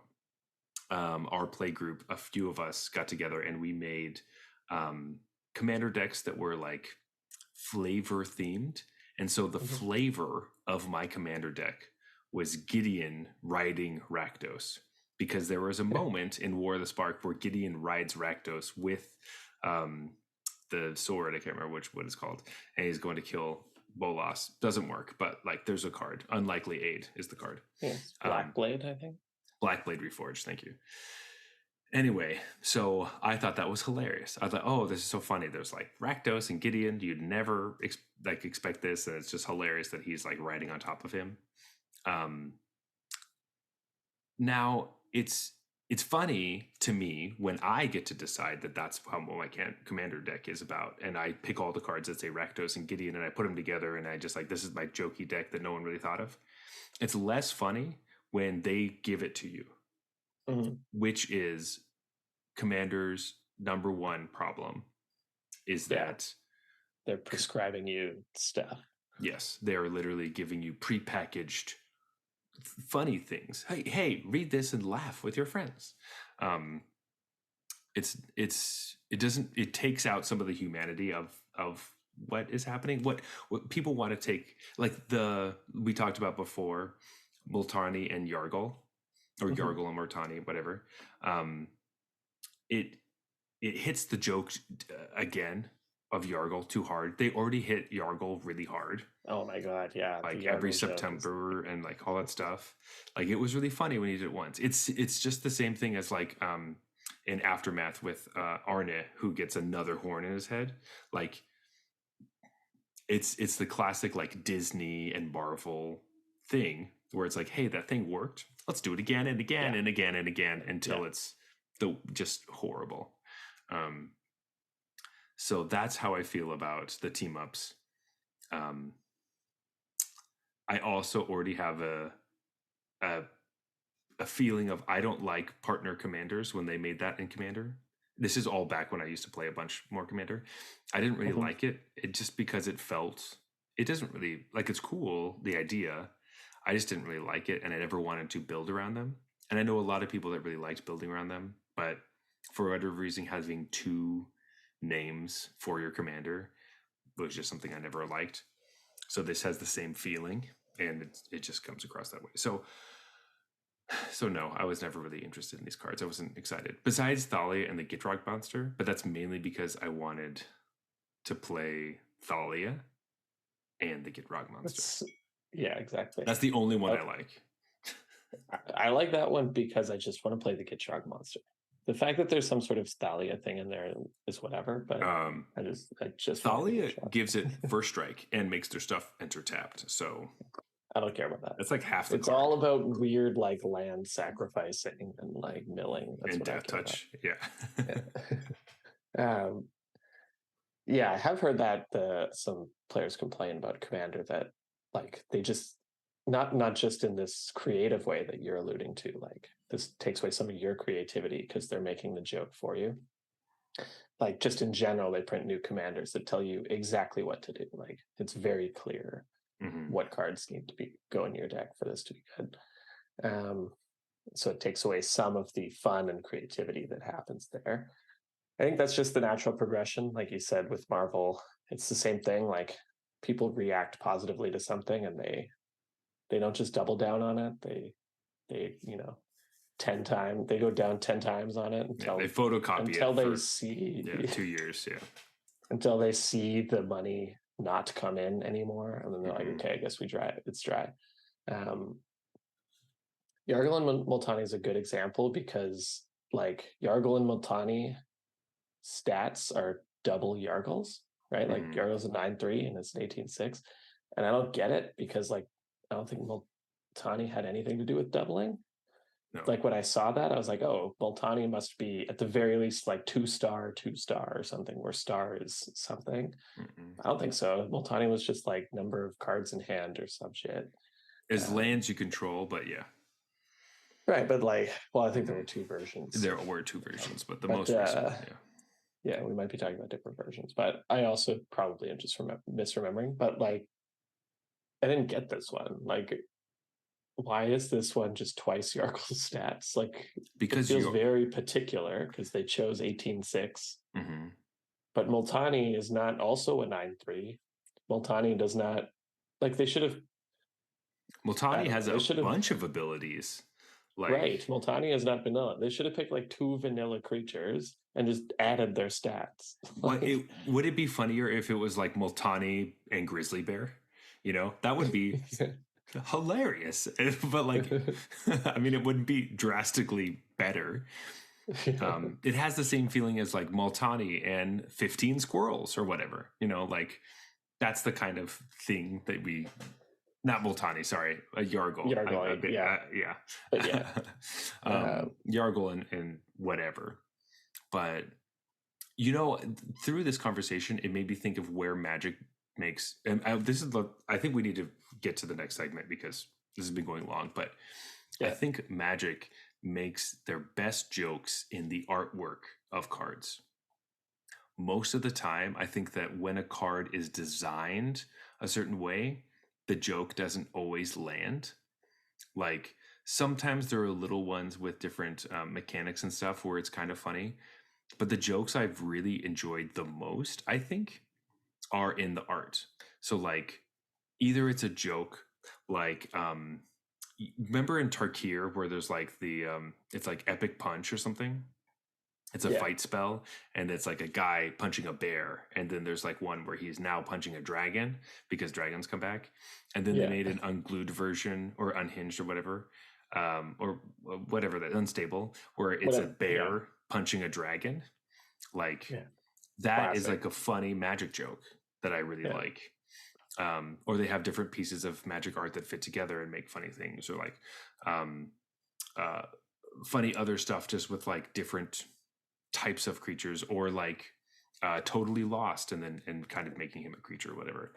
our play group, a few of us got together and we made commander decks that were like flavor themed. And so the flavor of my commander deck was Gideon riding Rakdos, because there was a moment in War of the Spark where Gideon rides Rakdos with the sword. I can't remember what it's called. And he's going to kill Bolas. Doesn't work, but like there's a card. Unlikely Aid is the card. Yes. Blackblade, I think. Blackblade Reforged, thank you. Anyway, so I thought that was hilarious. I thought, oh, this is so funny. There's like Rakdos and Gideon. You'd never expect this, and it's just hilarious that he's like riding on top of him. Now it's funny to me when I get to decide that that's what my commander deck is about, and I pick all the cards that say Rakdos and Gideon, and I put them together, and I just like, this is my jokey deck that no one really thought of. It's less funny when they give it to you, which is Commander's number one problem, is that they're prescribing you stuff. Yes, they are literally giving you prepackaged funny things. Hey, read this and laugh with your friends. It takes out some of the humanity of what is happening. What people want to take, like we talked about before, Multani and Yargle, or Yargle and Multani, whatever. It hits the joke again of Yargle too hard. They already hit Yargle really hard. Oh my god, yeah. Like every September and like all that stuff. Like it was really funny when he did it once. It's just the same thing as like in Aftermath with Arne, who gets another horn in his head. Like it's the classic like Disney and Marvel thing where it's like, hey, that thing worked. Let's do it again and again Yeah. and again and again until Yeah. it's just horrible. So that's how I feel about the team ups. I also already have a feeling of I don't like partner commanders when they made that in Commander. This is all back when I used to play a bunch more Commander. I didn't really like it. It just because it doesn't really like it's cool, the idea. I just didn't really like it and I never wanted to build around them. And I know a lot of people that really liked building around them, but for whatever reason, having two names for your commander was just something I never liked. So this has the same feeling and it just comes across that way. So no, I was never really interested in these cards. I wasn't excited. Besides Thalia and the Gitrog monster, but that's mainly because I wanted to play Thalia and the Gitrog monster. Yeah, exactly. That's the only one I like. I like that one because I just want to play the Gitrog monster. The fact that there's some sort of Thalia thing in there is whatever, but I just Thalia gives it first strike and makes their stuff enter tapped. So I don't care about that. That's like half the It's card. all about weird like land sacrificing and like milling. That's and what death touch. Yeah. Yeah, I have heard that some players complain about Commander that like they just not just in this creative way that you're alluding to, like this takes away some of your creativity because they're making the joke for you. Like just in general, they print new commanders that tell you exactly what to do. Like it's very clear what cards need to be go in your deck for this to be good. So it takes away some of the fun and creativity that happens there. I think that's just the natural progression. Like you said, with Marvel, it's the same thing. Like people react positively to something and they don't just double down on it. They 10 times, they go down 10 times on it until they photocopy until they see 2 years. Yeah. Until they see the money not come in anymore. And then they're like, okay, I guess it's dry. Yargul and Multani is a good example because like Yargul and Multani stats are double Yargul's, right? Like Yargul's a 9-3 and it's an 18-6. And I don't get it because like I don't think Multani had anything to do with doubling. No. Like when I saw that, I was like, oh, Multani must be at the very least like 2-star or something, where star is something. I don't think so. Multani was just like number of cards in hand or some shit. As lands you control, but yeah. Right, but like, well, I think there were two versions. There were two versions, but the most recent one, yeah. Yeah, we might be talking about different versions, but I also probably am just misremembering. But like, I didn't get this one. Like, why is this one just twice Yargul's stats? Like, because it feels very particular because they chose 18-6. But Multani is not also a 9-3. Multani does not, like, they should have. Multani has a bunch of abilities. Like, right. Multani is not vanilla. They should have picked like 2 vanilla creatures and just added their stats. Would it be funnier if it was like Multani and Grizzly Bear? You know, that would be hilarious. But like, I mean, it wouldn't be drastically better. It has the same feeling as like Multani and 15 squirrels or whatever. You know, like that's the kind of thing that we. Not Multani, sorry, a Yargul. Yeah. But yeah. Yargul and whatever. But, you know, through this conversation, it made me think of where Magic makes, and I think we need to get to the next segment because this has been going long, but I think Magic makes their best jokes in the artwork of cards. Most of the time, I think that when a card is designed a certain way, the joke doesn't always land. Like sometimes there are little ones with different mechanics and stuff where it's kind of funny, but the jokes I've really enjoyed the most, I think, are in the art. So like either it's a joke like remember in Tarkir where there's like the it's like Epic Punch or something. It's a fight spell, and it's like a guy punching a bear, and then there's like one where he's now punching a dragon because dragons come back, and then they made an unglued version or unhinged or whatever, that unstable, where it's a bear punching a dragon. Like that Classic. Is like a funny Magic joke that I really like. or they have different pieces of magic art that fit together and make funny things, or like um, uh, funny other stuff just with like different types of creatures, or like totally lost and then and kind of making him a creature or whatever.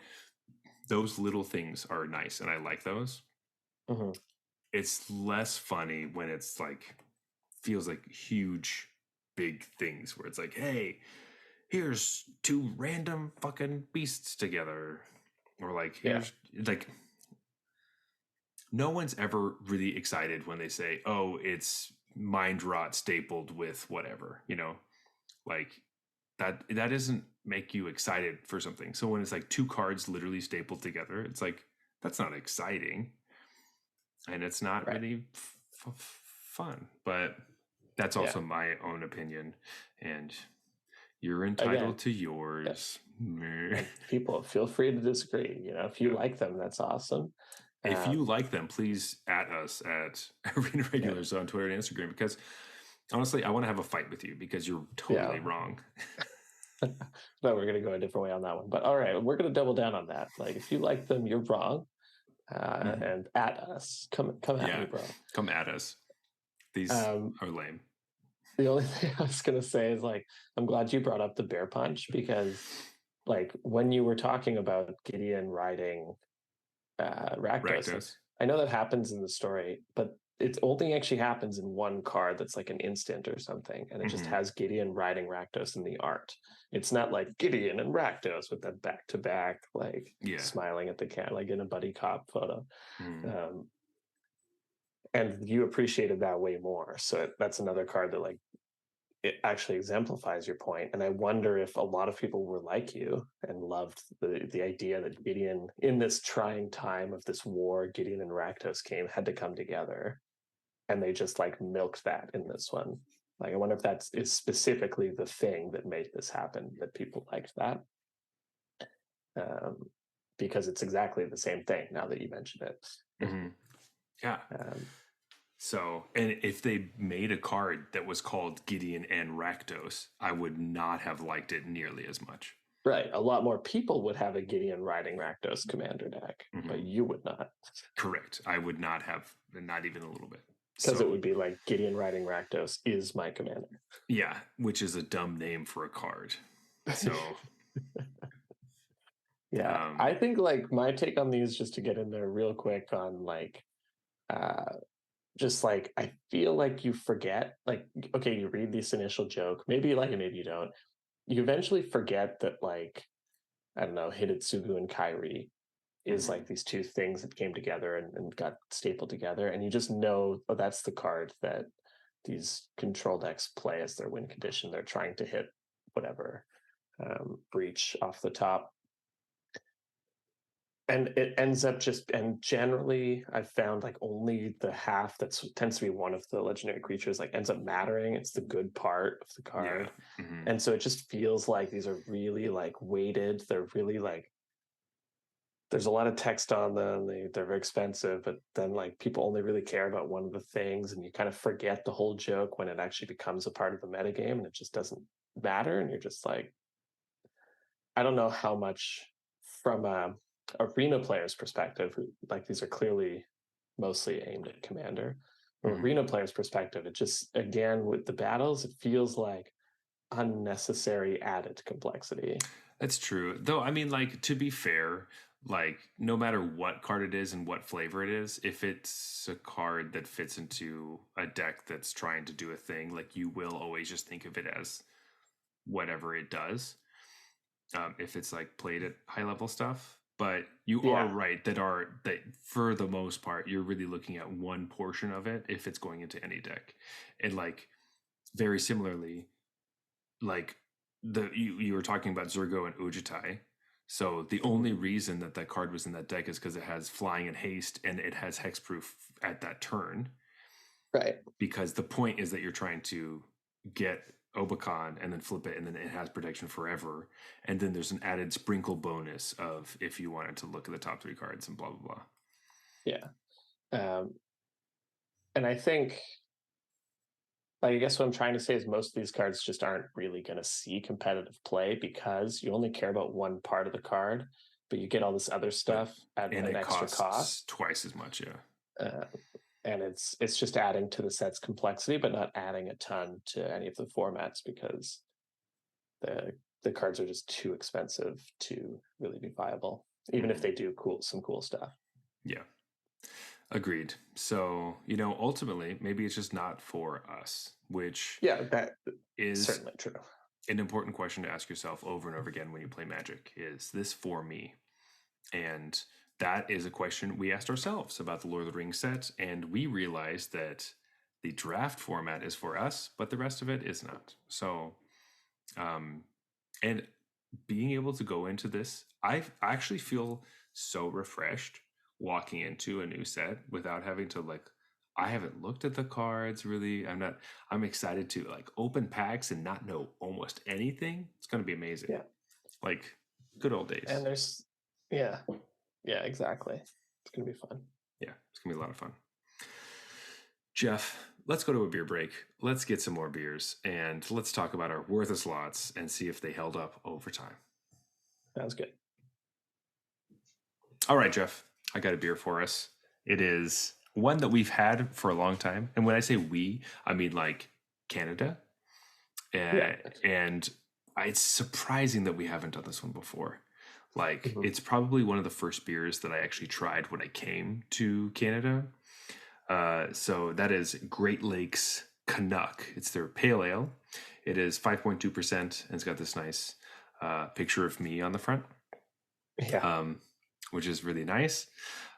Those little things are nice and I like those. Mhm. It's less funny when it's like feels like huge big things where it's like, hey, here's two random fucking beasts together, or like Yeah. here's like no one's ever really excited when they say, oh, it's mind rot stapled with whatever, you know, like that doesn't make you excited for something. So when it's like two cards literally stapled together, it's like that's not exciting, and it's not Right. really fun. But that's Yeah. also my own opinion, and you're Again, entitled to yeah. yours. And people feel free to disagree. You know, if you Yeah. like them, that's awesome. If you Um, like them, please at us at Arena yeah. Regulars on Twitter and Instagram, because honestly, I want to have a fight with you because you're Yeah. totally wrong. No, we're gonna go a different way on that one. But all right, we're gonna double down on that. Like, if you like them, you're wrong. Mhm. And at us, come at me, Yeah, bro. come at us. These Um, are lame. the only thing I was gonna say is like, I'm glad you brought up the bear punch because, like, when you were talking about Gideon riding Rakdos, like, Rakdos. I know that happens in the story, but it only actually happens in one card that's like an instant or something, and it just Hmm. has Gideon riding Rakdos in the art. It's not like Gideon and Rakdos with that back to back, like Yeah. smiling at the cat, like in a buddy cop photo. Mm. Um, and you appreciated that way more. So that's another card that like it actually exemplifies your point. And I wonder if a lot of people were like you and loved the idea that Gideon, in this trying time of this war, Gideon and Rakdos had to come together, and they just like milked that in this one. Like, I wonder if that is specifically the thing that made this happen, that people liked that. Um, because it's exactly the same thing now that you mention it. Hmm. Yeah. um, So, and if they made a card that was called Gideon and Rakdos, I would not have liked it nearly as much. right. A lot more people would have a Gideon riding Rakdos commander deck, but Hmm. you would not. Correct. I would not have, not even a little bit. Because it So, would be like Gideon riding Rakdos is my commander. yeah, which is a dumb name for a card. So, Yeah, I um, think like my take on these, just to get in there real quick on like uh just like I feel like you forget, like, okay, you read this initial joke, maybe you like it, maybe you don't. You eventually forget that, like, I don't know, Hidetsugu and Kairi is mhm. like these two things that came together and got stapled together, and you just know, oh, that's the card that these control decks play as their win condition. They're trying to hit whatever breach off the top, and it ends up just, and generally I've found like only the half that tends to be one of the legendary creatures like ends up mattering. It's the good part of the Yeah. card, Hmm. and so it just feels like these are really like weighted. They're really like, there's a lot of text on them. They're very expensive, but then like people only really care about one of the things, and you kind of forget the whole joke when it actually becomes a part of the metagame, and it just doesn't matter. And you're just like, I don't know how much from a arena player's perspective, who, like, these are clearly mostly aimed at commander. From Hmm. arena player's perspective, it just, again, with the battles, it feels like unnecessary added complexity. That's true. Though, I mean, like, to be fair, like, no matter what card it is and what flavor it is, if it's a card that fits into a deck that's trying to do a thing, like, you will always just think of it as whatever it does. If it's like played at high level stuff. But you are Yeah, right that for the most part, you're really looking at one portion of it if it's going into any deck. And like, very similarly, like you were talking about Zurgo and Ujitai. So the mhm, only reason that that card was in that deck is because it has flying and haste and it has hexproof at that turn. right. Because the point is that you're trying to get Obacon and then flip it and then it has protection forever. And then there's an added sprinkle bonus of if you wanted to look at the top three cards and blah blah blah. Yeah. Um, and I think, like, I guess what I'm trying to say is most of these cards just aren't really going to see competitive play because you only care about one part of the card. but you get all this other But stuff at and an it extra costs cost. twice as much, yeah. Uh, and it's just adding to the set's complexity, but not adding a ton to any of the formats because the the cards are just too expensive to really be viable, even if Mhm. they do some cool stuff. Yeah. Agreed. So, ultimately, maybe it's just not for us, which Yeah, that is certainly true. an important question to ask yourself over and over again when you play Magic. Is this for me? And that is a question we asked ourselves about the Lord of the Rings set, and we realized that the draft format is for us, but the rest of it is not. So, um, and being able to go into this, I actually feel so refreshed walking into a new set without having to I haven't looked at the cards really. I'm excited to open packs and not know almost anything. It's going to be amazing. Yeah, Like good old days. and there's yeah, yeah, exactly. It's gonna be fun. Yeah, it's going to be a lot of fun. Jeff, let's go to a beer break. Let's get some more beers and let's talk about our worthless lots and see if they held up over time. Sounds good. All right, Jeff, I got a beer for us. It is one that we've had for a long time. And when I say we, I mean like Canada. Yeah. And it's surprising that we haven't done this one before. Like, Mhm. it's probably one of the first beers that I actually tried when I came to Canada. So that is Great Lakes Canuck. It's their pale ale. It is 5.2%, and it's got this nice picture of me on the front. Yeah. Which is really nice.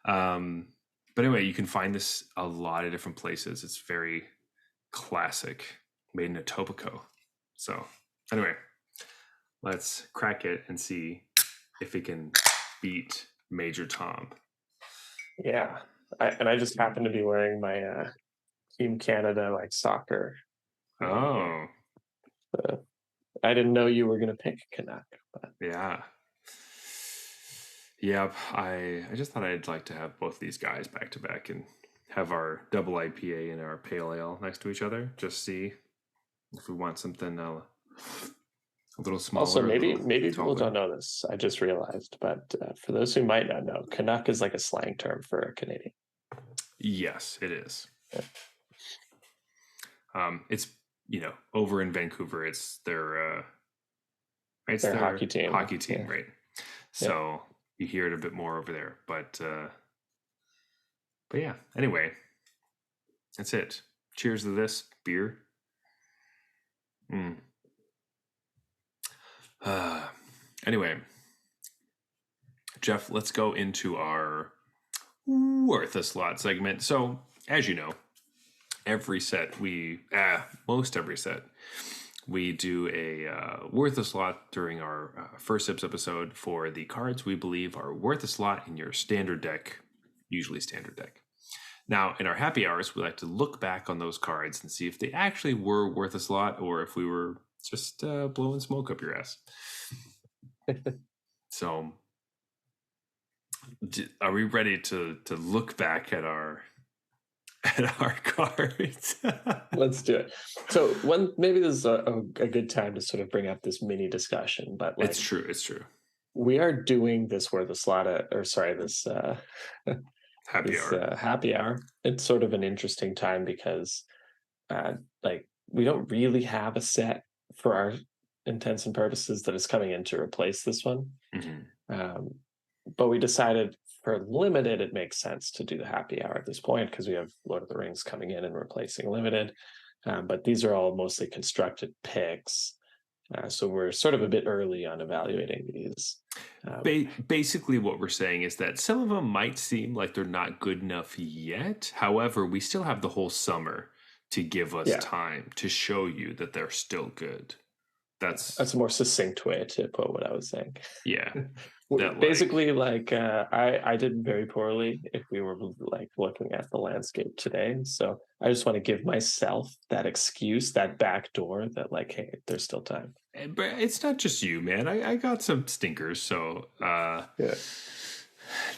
But anyway, you can find this a lot of different places. It's very classic, made in Etobicoke. So anyway, let's crack it and see if it can beat Major Tom. Yeah. I just happen to be wearing my Team Canada like soccer one here. Oh, I didn't know you were gonna pick Canuck, but yeah. Yep. I just thought I'd like to have both these guys back to back and have our double IPA and our pale ale next to each other. Just see if we want something a little also smaller, a maybe little maybe people taller. don't know this. I just realized, but for those who might not know, Canuck is like a slang term for a Canadian. Yes, it is. Yeah. It's over in Vancouver. It's Their their hockey team. hockey team, Yeah. right? Yeah. So you hear it a bit more over there, but yeah. Anyway, that's it. Cheers to this beer. Mm. Anyway, Jeff, let's go into our worth a slot segment. So, as you know, most every set, we do a worth a slot during our first Sips episode for the cards we believe are worth a slot in your standard deck, usually standard deck. Now, in our happy hours, we like to look back on those cards and see if they actually were worth a slot or if we were just blowing smoke up your ass. So, are we ready to look back at our cards? Let's do it. So maybe this is a good time to sort of bring up this mini discussion, but It's like true. It's true. we are doing this where the slot or sorry, this Happy hour. happy hour. It's sort of an interesting time because like we don't really have a set for our intents and purposes that is coming in to replace this one. Mm-hmm. But we decided for limited, it makes sense to do the happy hour at this point because we have Lord of the Rings coming in and replacing limited. But these are all mostly constructed picks. So we're sort of a bit early on evaluating these. Basically, what we're saying is that some of them might seem like they're not good enough yet. However, we still have the whole summer to give us time to show you that they're still good. That's a more succinct way to put what I was saying. Yeah. Basically, I did very poorly if we were like looking at the landscape today. So I just want to give myself that excuse, that back door that like, hey, there's still time. But it's not just you, man. I got some stinkers. So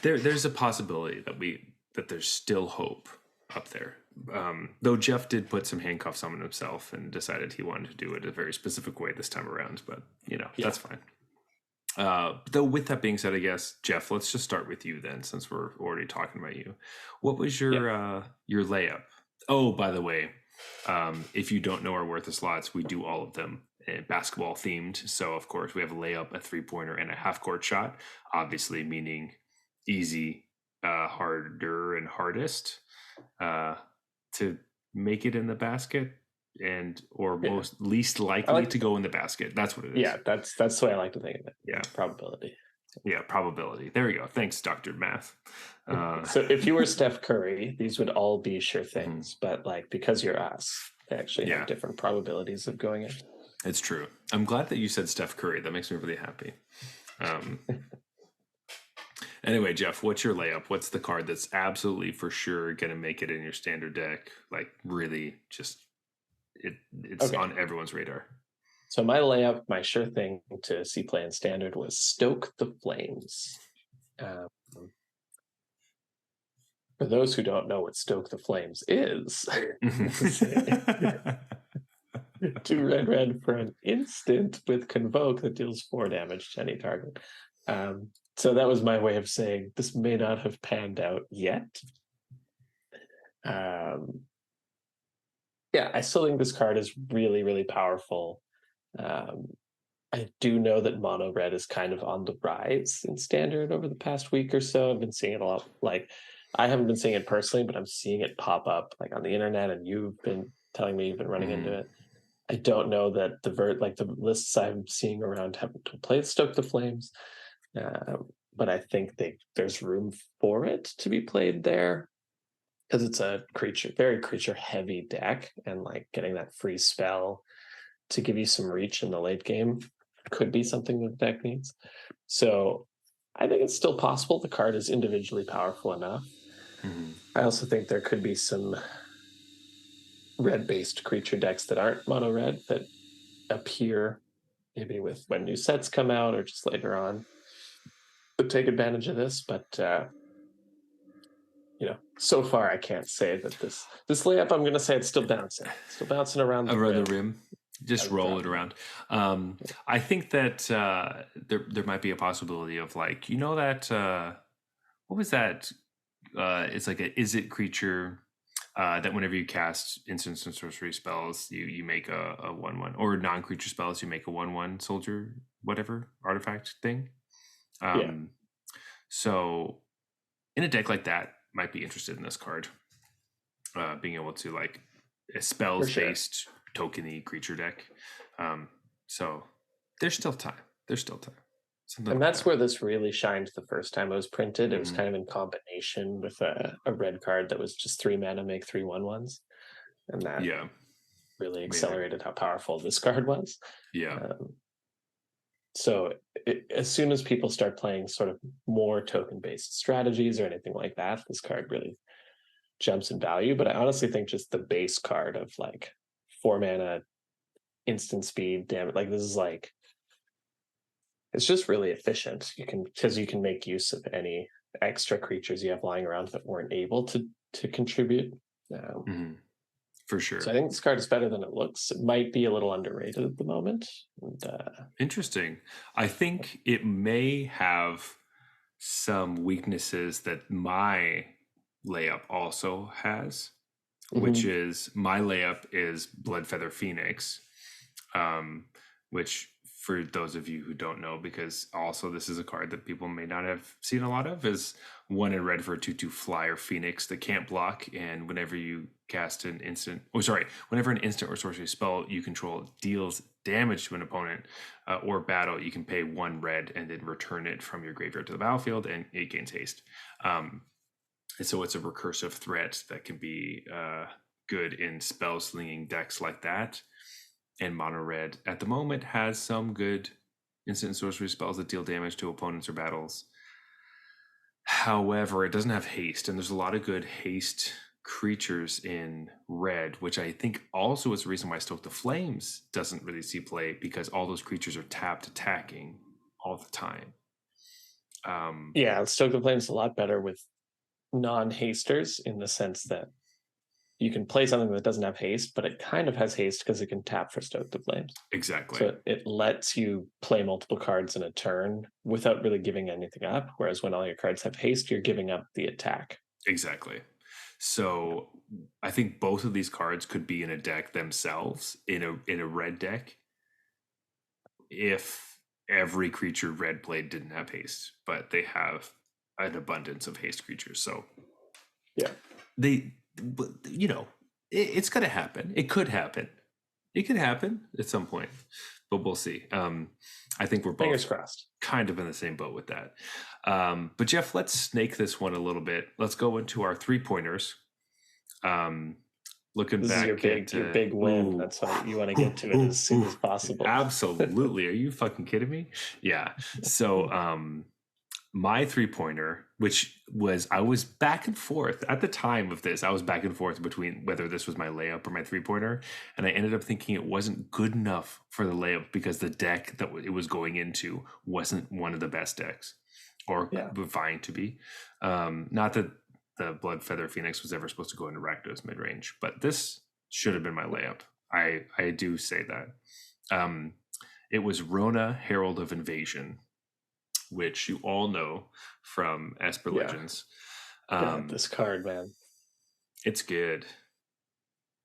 there's a possibility that there's still hope up there. Though Jeff did put some handcuffs on himself and decided he wanted to do it a very specific way this time around, but that's fine. Though, with that being said, I guess Jeff, let's just start with you then, since we're already talking about you. What was Yeah. your layup? Oh, by the way, if you don't know our worth of slots, we do all of them basketball themed. So, of course, we have a layup, a 3-pointer, and a half court shot. Obviously, meaning easy, harder, and hardest uh, to make it in the basket, and or Yeah. most least I likely like. to go in the basket. That's what it is. Yeah, that's the way I like to think of it. Yeah. Probability. Yeah, probability. There we go. Thanks, Dr. Math. So if you were Steph Curry, these would all be sure Mhm. things. But like because you're us, they actually Yeah. have different probabilities of going in. It's true. I'm glad that you said Steph Curry. That makes me really happy. Anyway, Jeff, what's your layup? What's the card that's absolutely for sure going to make it in your standard deck? Like, really, just it's Okay. on everyone's radar. So my layup, my sure thing to see play in standard was Stoke the Flames. For those who don't know what Stoke the Flames is, 2 red for an instant with Convoke that deals 4 damage to any target. So that was my way of saying this may not have panned out yet. Yeah, I still think this card is really, really powerful. I do know that mono red is kind of on the rise in standard over the past week or so. I've been seeing it a lot. Like, I haven't been seeing it personally, but I'm seeing it pop up like on the internet, and you've been telling me you've been running into it. I don't know that the lists I'm seeing around haven't played Stoke the Flames, but I think there's room for it to be played there because it's a very creature heavy deck, and like getting that free spell to give you some reach in the late game could be something that the deck needs. So I think it's still possible. The card is individually powerful enough. I also think there could be some red-based creature decks that aren't mono red that appear maybe with when new sets come out or just later on to take advantage of this. But so far I can't say that this layup, I'm going to say it's still bouncing around the rim. Just roll it around. I think that there might be a possibility of like, that what was that? It's like a is it creature that whenever you cast instants and sorcery spells, you make a 1/1, or non-creature spells, you make a 1/1 soldier whatever artifact thing. So in a deck like that, might be interested in this card. Being able to like a spells based tokeny creature deck. So there's still time. And that's where this really shined the first time it was printed. It was kind of in combination with a red card that was just 3 mana, make 3 1/1s. And that really accelerated how powerful this card was. So as soon as people start playing sort of more token-based strategies or anything like that, this card really jumps in value. But I honestly think just the base card of like 4 mana, instant speed, damage, like this is like, it's just really efficient. Because you can make use of any extra creatures you have lying around that weren't able to contribute. For sure. So I think this card is better than it looks. It might be a little underrated at the moment. Interesting. I think it may have some weaknesses that my layup also has, which is my layup is Bloodfeather Phoenix, which for those of you who don't know, because also this is a card that people may not have seen a lot of, is 1 in red for a 2/2 flyer Phoenix that can't block, and whenever you cast whenever an instant or sorcery spell you control deals damage to an opponent or battle, you can pay 1 red and then return it from your graveyard to the battlefield, and it gains haste. And so it's a recursive threat that can be good in spell slinging decks like that. And mono red at the moment has some good instant sorcery spells that deal damage to opponents or battles. However, it doesn't have haste, and there's a lot of good haste creatures in red, which I think also is the reason why Stoke the Flames doesn't really see play, because all those creatures are tapped attacking all the time. Stoke the Flames is a lot better with non-hasters in the sense that you can play something that doesn't have haste, but it kind of has haste because it can tap for Stoke the Flames. Exactly. So it lets you play multiple cards in a turn without really giving anything up. Whereas when all your cards have haste, you're giving up the attack. Exactly. So I think both of these cards could be in a deck themselves, in a red deck, if every creature red played didn't have haste, but they have an abundance of haste creatures. So yeah, they, it's going to happen. It could happen. It could happen at some point, but we'll see. I think we're both fingers crossed, kind of in the same boat with that. But Jeff, let's snake this one a little bit. Let's go into our 3-pointers. Looking this back, is your big win. That's why you want to get to it as soon as possible. Absolutely. Are you fucking kidding me? Yeah. So my 3-pointer, which was, I was back and forth at the time of this. I was back and forth between whether this was my layup or my 3-pointer, and I ended up thinking it wasn't good enough for the layup because the deck that it was going into wasn't one of the best decks, or vying to be. Not that the Bloodfeather Phoenix was ever supposed to go into Rakdos mid-range, but this should have been my layup. I do say that. It was Rona, Herald of Invasion, which you all know from Esper Legends. This card, man. It's good.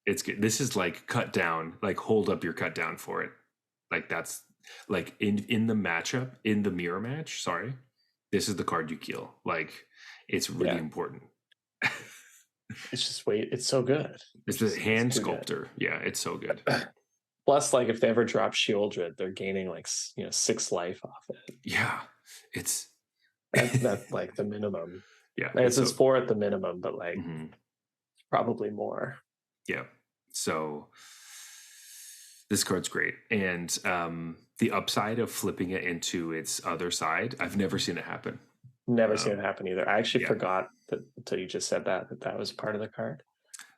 It's good. This is like cut down, like hold up your cut down for it. Like that's like in the matchup, in the mirror match, sorry, this is the card you kill. Like it's really important. It's just it's so good. It's the hand sculptor. Yeah, it's so good. Plus, like if they ever drop Shieldred, they're gaining like 6 life off it. Yeah, it's that's like the minimum. Yeah, it's 4 at the minimum, but like probably more. Yeah. So this card's great, and the upside of flipping it into its other side, I've never seen it happen. Never seen it happen either. I actually forgot that until you just said that was part of the card.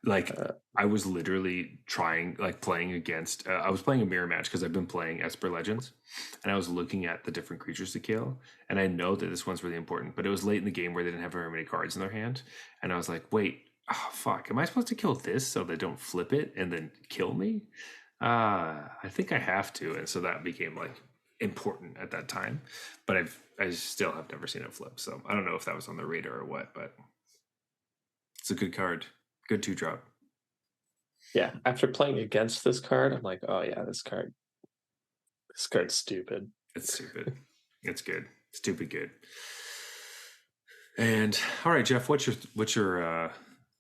Like I was literally trying, like playing against, I was playing a mirror match because I've been playing Esper Legends, and I was looking at the different creatures to kill, and I know that this one's really important, but it was late in the game where they didn't have very many cards in their hand, and I was like, wait, oh, fuck, am I supposed to kill this so they don't flip it and then kill me? I think I have to, and so that became like important at that time, but I still have never seen it flip, so I don't know if that was on the radar or what, but it's a good card. Good 2-drop. Yeah, after playing against this card, I'm like, oh yeah, this card's stupid. It's stupid. It's good. Stupid good. And all right, Jeff, what's your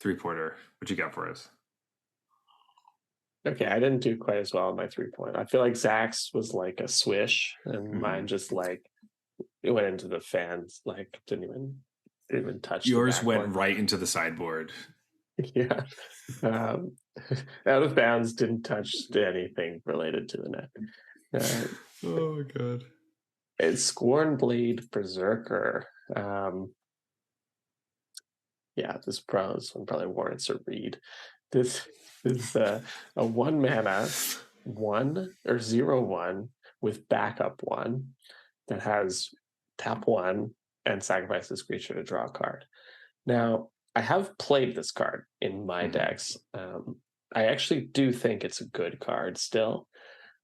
3-pointer? What you got for us? Okay, I didn't do quite as well on my 3-point. I feel like Zach's was like a swish, and mine just like it went into the fans, like didn't even touch. Yours went right into the sideboard. Yeah. Out of bounds, didn't touch anything related to the net. Oh god. It's Scornblade Berserker. This one probably warrants a read. This is a 1 mana 1 or 0/1 with backup 1 that has tap 1 and sacrifice this creature to draw a card. Now, I have played this card in my decks. I actually do think it's a good card still.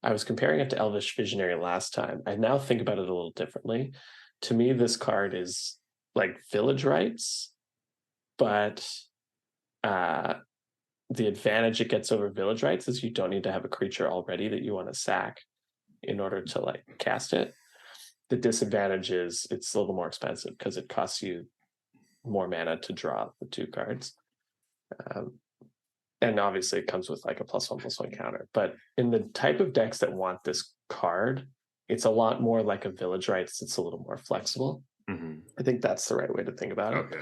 I was comparing it to Elvish Visionary last time. I now think about it a little differently. To me, this card is like Village Rites, but the advantage it gets over Village Rites is you don't need to have a creature already that you want to sack in order to like cast it. The disadvantage is it's a little more expensive because it costs you more mana to draw the 2 cards. And obviously it comes with like a +1/+1 counter. But in the type of decks that want this card, it's a lot more like a Village Rites. It's a little more flexible. I think that's the right way to think about it.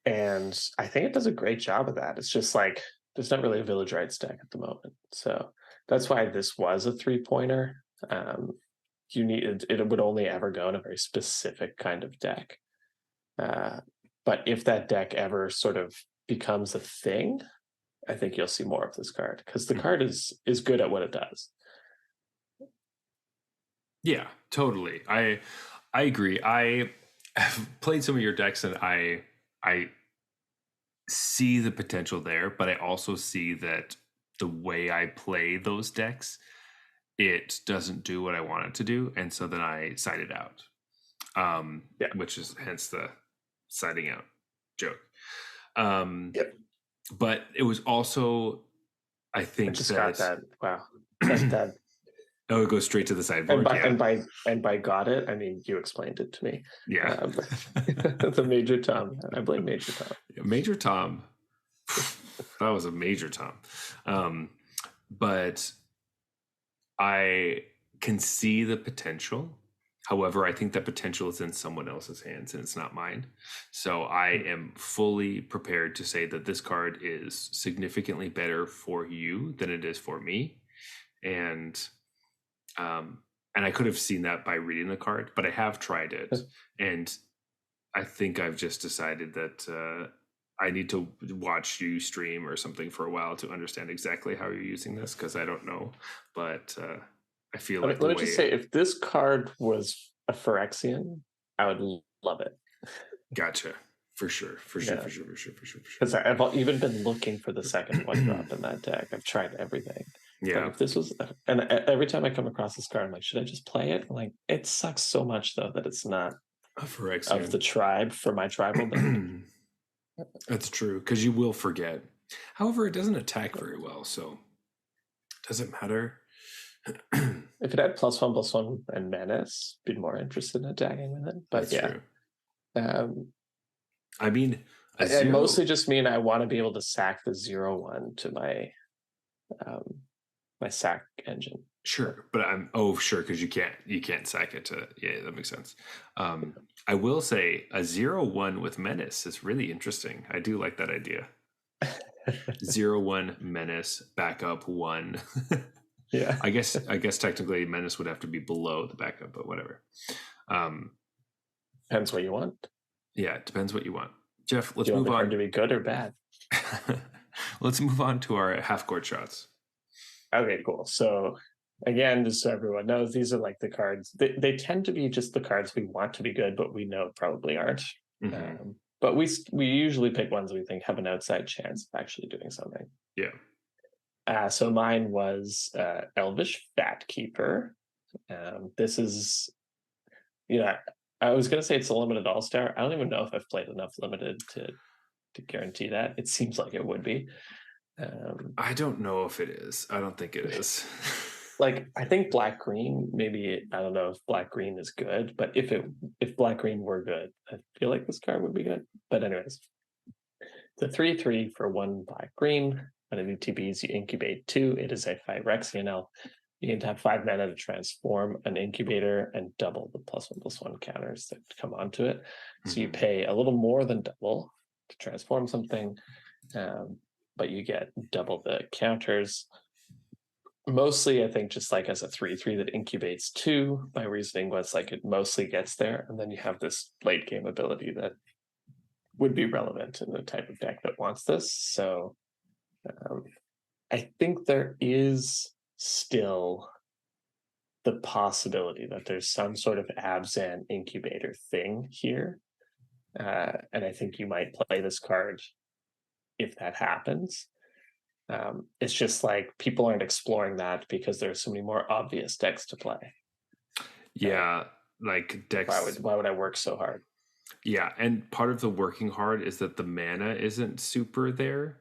And I think it does a great job of that. It's just like there's not really a Village Rites deck at the moment. So that's why this was a 3-pointer. It would only ever go in a very specific kind of deck. But if that deck ever sort of becomes a thing, I think you'll see more of this card because the card is good at what it does. Yeah, totally. I agree. I have played some of your decks, and I see the potential there, but I also see that the way I play those decks, it doesn't do what I want it to do, and so then I side it out. Yeah. Which is hence the siding out joke. Um, Yep. but it was also, I I think just got that that. Wow. That oh, it goes straight to the sideboard. and by got it, I mean you explained it to me. Yeah. The Major Tom. I blame Major Tom. Major Tom. That was a Major Tom. But I can see the potential. However, I think that potential is in someone else's hands and it's not mine. So I am fully prepared to say that this card is significantly better for you than it is for me. And I could have seen that by reading the card, but I have tried it. And I think I've just decided that I need to watch you stream or something for a while to understand exactly how you're using this, because I don't know. But I feel like let me just say, if this card was a Phyrexian, I would love it. Gotcha. For sure. Because I've even been looking for the second one drop in that deck. I've tried everything. Yeah. But if this was, and every time I come across this card, I'm like, should I just play it? I'm like, it sucks so much though that it's not of the tribe for my tribal deck. That's true, because you will forget. However, it doesn't attack very well, so it doesn't matter. If it had +1/+1 and menace, be more interested in attacking with it. But That's true. I mean, I mostly just mean I want to be able to sack the 0/1 to my my sack engine. Sure, but sure, because you can't sack it to, yeah, that makes sense. I will say a 0/1 with menace is really interesting. I do like that idea. 0/1 menace, backup 1. Yeah. I guess technically menace would have to be below the backup, but whatever. Depends what you want. Yeah, it depends what you want. Jeff, let's move on. To be good or bad? Let's move on to our half-court shots. Okay, cool. So again, just so everyone knows, these are like the cards. They tend to be just the cards we want to be good, but we know probably aren't. Mm-hmm. But we usually pick ones we think have an outside chance of actually doing something. Yeah. So mine was Elvish Fatkeeper. This is, I was going to say it's a limited all-star. I don't even know if I've played enough limited to guarantee that. It seems like it would be. I don't know if it is. I don't think it is. Like, I think black-green, maybe, I don't know if black-green is good, but if black-green were good, I feel like this card would be good. But anyways, the 3/3 for 1 black-green. When it ETBs, you incubate 2. It is a Phyrexian elf. You can have 5 mana to transform an incubator and double the +1/+1 counters that come onto it. So you pay a little more than double to transform something, but you get double the counters. Mostly, I think, just like as a 3/3 that incubates 2, my reasoning was like it mostly gets there, and then you have this late game ability that would be relevant in the type of deck that wants this. So I think there is still the possibility that there's some sort of Abzan incubator thing here. And I think you might play this card if that happens. It's just like people aren't exploring that because there's so many more obvious decks to play. Yeah, like decks. Why would I work so hard? Yeah, and part of the working hard is that the mana isn't super there.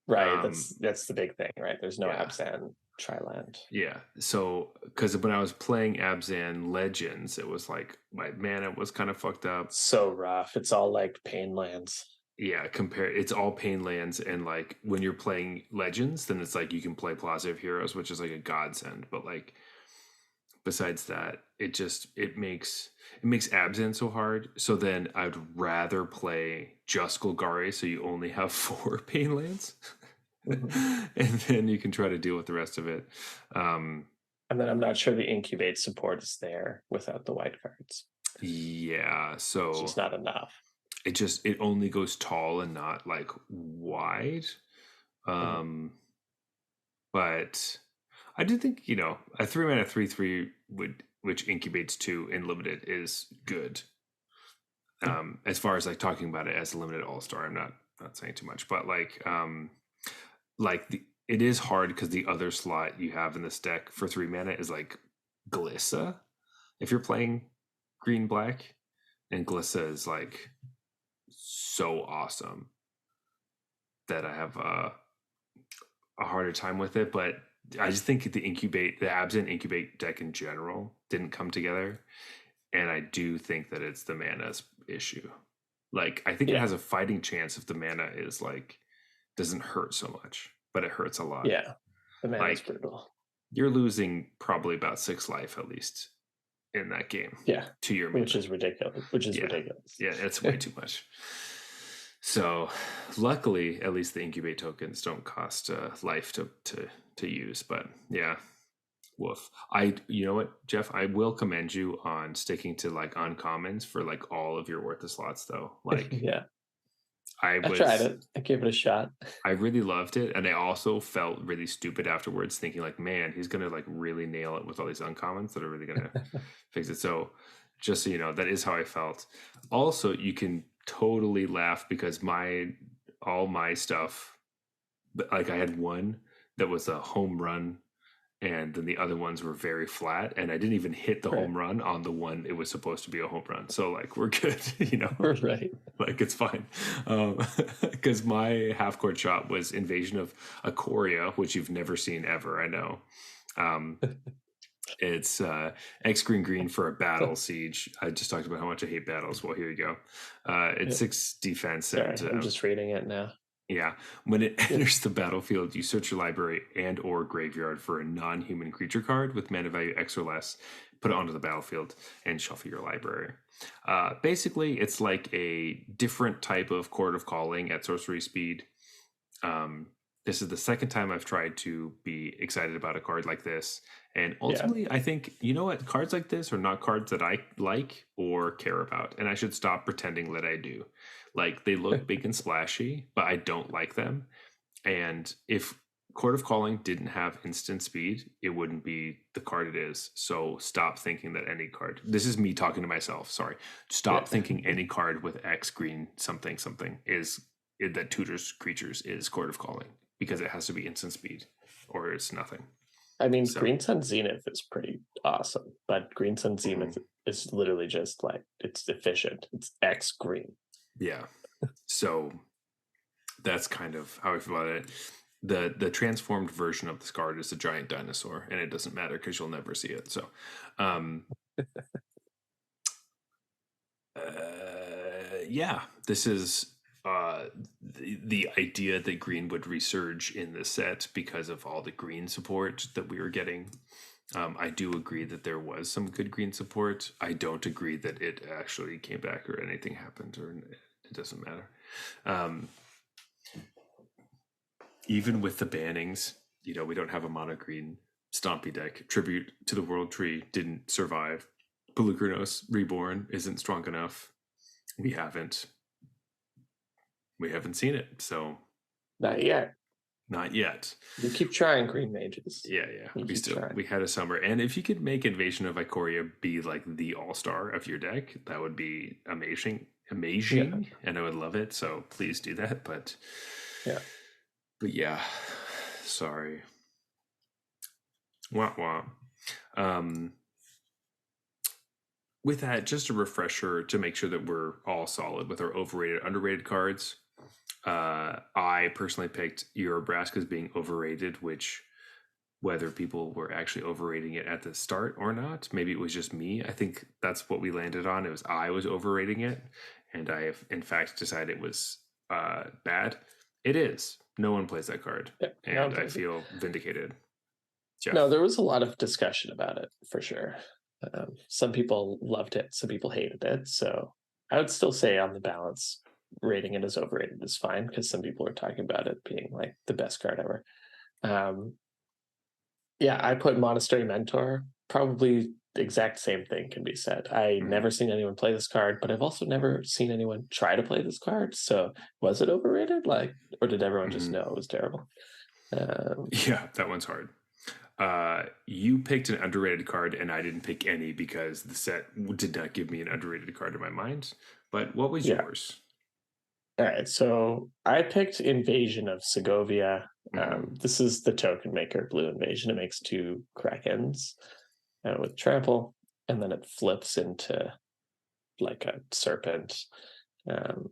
Right, that's the big thing, right? There's no Abzan Triland. Yeah, so because when I was playing Abzan Legends, it was like my mana was kind of fucked up. So rough. It's all like pain lands. Yeah, it's all pain lands, and like when you're playing Legends, then it's like you can play Plaza of Heroes, which is like a godsend. But like besides that, it makes Abzan so hard. So then I'd rather play just Golgari, so you only have 4 pain lands. And then you can try to deal with the rest of it. And then I'm not sure the incubate support is there without the white cards. Yeah, so it's just not enough. It only goes tall and not like wide. But I do think, a 3 mana 3/3 which incubates 2 in limited is good. As far as like talking about it as a limited all-star, I'm not not saying too much, but it is hard because the other slot you have in this deck for 3 mana is like Glissa. If you're playing green black, and Glissa is like so awesome that I have a harder time with it. But I just think the Absent Incubate deck in general didn't come together, and I do think that it's the mana's issue. Like, I think it Yeah. has a fighting chance if the mana is like doesn't hurt so much, but it hurts a lot. Yeah. The mana's Like, brutal. you're losing probably about 6 life at least in that game. Yeah. To your Which mana. is ridiculous. Ridiculous. Yeah, it's way too much. So, luckily, at least the incubate tokens don't cost life to use. But yeah, woof. You know what, Jeff? I will commend you on sticking to like uncommons for like all of your worthless slots, though. Like, yeah. I tried it. I gave it a shot. I really loved it, and I also felt really stupid afterwards, thinking like, man, he's gonna like really nail it with all these uncommons that are really gonna fix it. So, just so you know, that is how I felt. Also, you can totally laugh because all my stuff, like I had one that was a home run, and then the other ones were very flat, and I didn't even hit the home run on the one it was supposed to be a home run. So like, we're good, you know. Right. Like, it's fine. Because my half court shot was Invasion of Ikoria, which you've never seen ever, I know. It's X green for a battle siege. I just talked about how much I hate battles. Well, here you go. It's 6 defense. Sorry, and I'm just reading it now. yeah, when it enters the battlefield, you search your library and or graveyard for a non-human creature card with mana value X or less, put it onto the battlefield, and shuffle your library. Basically, it's like a different type of Court of Calling at sorcery speed. This is the second time I've tried to be excited about a card like this. And ultimately, I think, you know what? Cards like this are not cards that I like or care about. And I should stop pretending that I do. Like, they look big and splashy, but I don't like them. And if Court of Calling didn't have instant speed, it wouldn't be the card it is. So stop thinking that any card, this is me talking to myself, sorry. Stop thinking any card with X green something that tutors creatures is Court of Calling, because it has to be instant speed or it's nothing. I mean, Green Sun Zenith is pretty awesome, but Green Sun Zenith is literally just like, it's efficient. It's X green. Yeah. So that's kind of how I feel about it. The transformed version of this card is a giant dinosaur, and it doesn't matter because you'll never see it. So, yeah, this is the idea that green would resurge in the set because of all the green support that we were getting. I do agree that there was some good green support. I don't agree that it actually came back or anything happened, or it doesn't matter. Even with the bannings, you know, we don't have a mono green stompy deck. Tribute to the World Tree didn't survive. Pelucranos Reborn isn't strong enough. We haven't seen it, so not yet. You keep trying, green mages. Yeah. We had a summer, and if you could make Invasion of Ikoria be like the all-star of your deck, that would be amazing, and I would love it. So please do that. But yeah, sorry. Wah wah. With that, just a refresher to make sure that we're all solid with our overrated, underrated cards. I personally picked Eurobrask as being overrated, which, whether people were actually overrating it at the start or not, maybe it was just me. I think that's what we landed on. It was I was overrating it, and I have in fact decided it was bad. It is. No one plays that card, and I feel vindicated. Jeff? No, there was a lot of discussion about it for sure. Some people loved it, some people hated it. So I would still say, on the balance, rating it as overrated is fine, because some people are talking about it being like the best card ever. I put Monastery Mentor. Probably the exact same thing can be said. I never seen anyone play this card, but I've also never seen anyone try to play this card. So was it overrated? Like, or did everyone just know it was terrible? Yeah, that one's hard. You picked an underrated card, and I didn't pick any because the set did not give me an underrated card in my mind. But what was yours? All right, so I picked Invasion of Segovia. Hmm. This is the token maker, Blue Invasion. It makes two Krakens with trample, and then it flips into like a serpent. Um,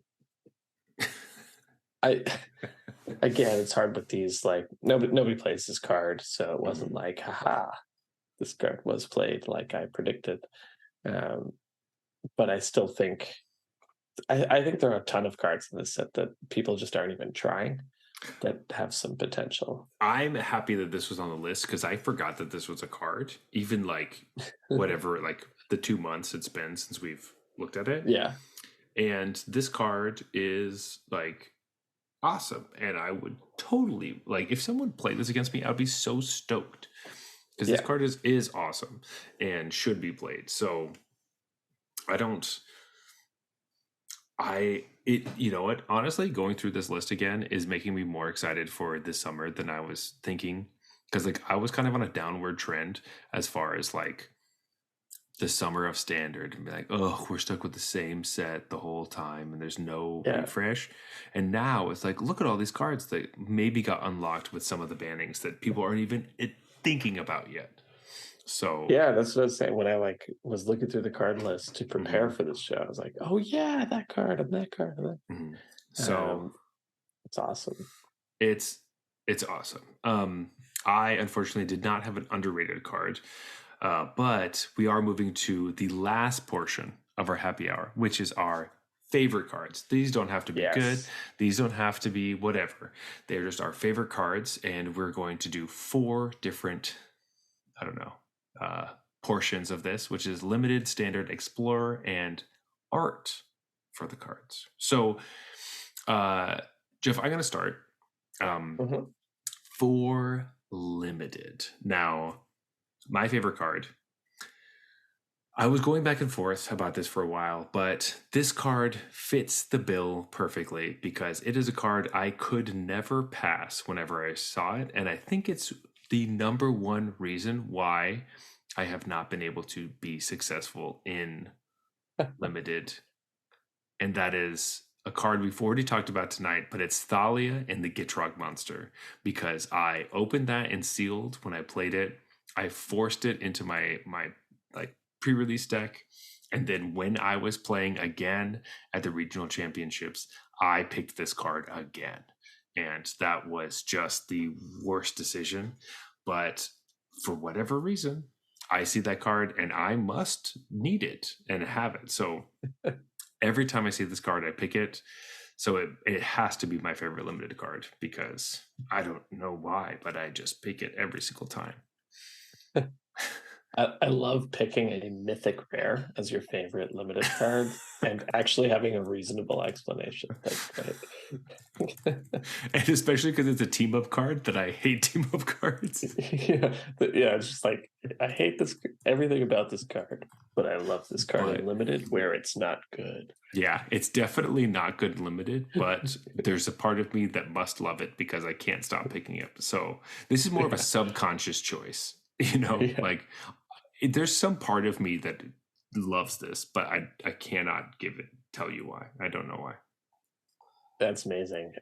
I again, it's hard with these. Like nobody plays this card, so it wasn't Hmm. like, haha, this card was played like I predicted. Um, but I still think I think there are a ton of cards in this set that people just aren't even trying that have some potential. I'm happy that this was on the list because I forgot that this was a card. Even like whatever, like the 2 months it's been since we've looked at it. Yeah, And this card is like awesome. And I would totally like if someone played this against me, I'd be so stoked. Because this yeah, card is awesome and should be played. So I don't I it you know what? Honestly, going through this list again is making me more excited for this summer than I was thinking. Because like I was kind of on a downward trend as far as like the summer of standard and be like, oh, we're stuck with the same set the whole time and there's no yeah, refresh. And now it's like, look at all these cards that maybe got unlocked with some of the bannings that people aren't even thinking about yet. So, yeah. That's what I was saying when I like was looking through the card list to prepare mhm, for this show. I was like, oh yeah, that card and that card and mhm. that. So It's awesome. it's it's awesome. I unfortunately did not have an underrated card, but we are moving to the last portion of our happy hour, which is our favorite cards. These don't have to be good. Yes. These don't have to be whatever. They're just our favorite cards, and we're going to do four different, I don't know, uh, portions of this, which is limited, standard, explorer, and art for the cards. So, uh, Jeff, I'm going to start. Um, Mhm. for limited. Now, my favorite card. I was going back and forth about this for a while, but this card fits the bill perfectly because it is a card I could never pass whenever I saw it. And I think it's the number one reason why I have not been able to be successful in limited. And that is a card we've already talked about tonight, but it's Thalia and the Gitrog monster because I opened that and sealed when I played it. I forced it into my like pre-release deck, and then when I was playing again at the regional championships, I picked this card again, and that was just the worst decision. But for whatever reason, I see that card and I must need it and have it. So every time I see this card, I pick it. So it has to be my favorite limited card because I don't know why, but I just pick it every single time. I love picking a mythic rare as your favorite limited card and actually having a reasonable explanation. That's great. And especially because it's a team up card that I hate team up cards. Yeah, yeah, it's just like I hate this everything about this card, but I love this card in But limited where it's not good. yeah, it's definitely not good limited, but there's a part of me that must love it because I can't stop picking it. So this is more of a Yeah, subconscious choice, you know, yeah, like there's some part of me that loves this, but I cannot tell you why. I don't know why. that's amazing.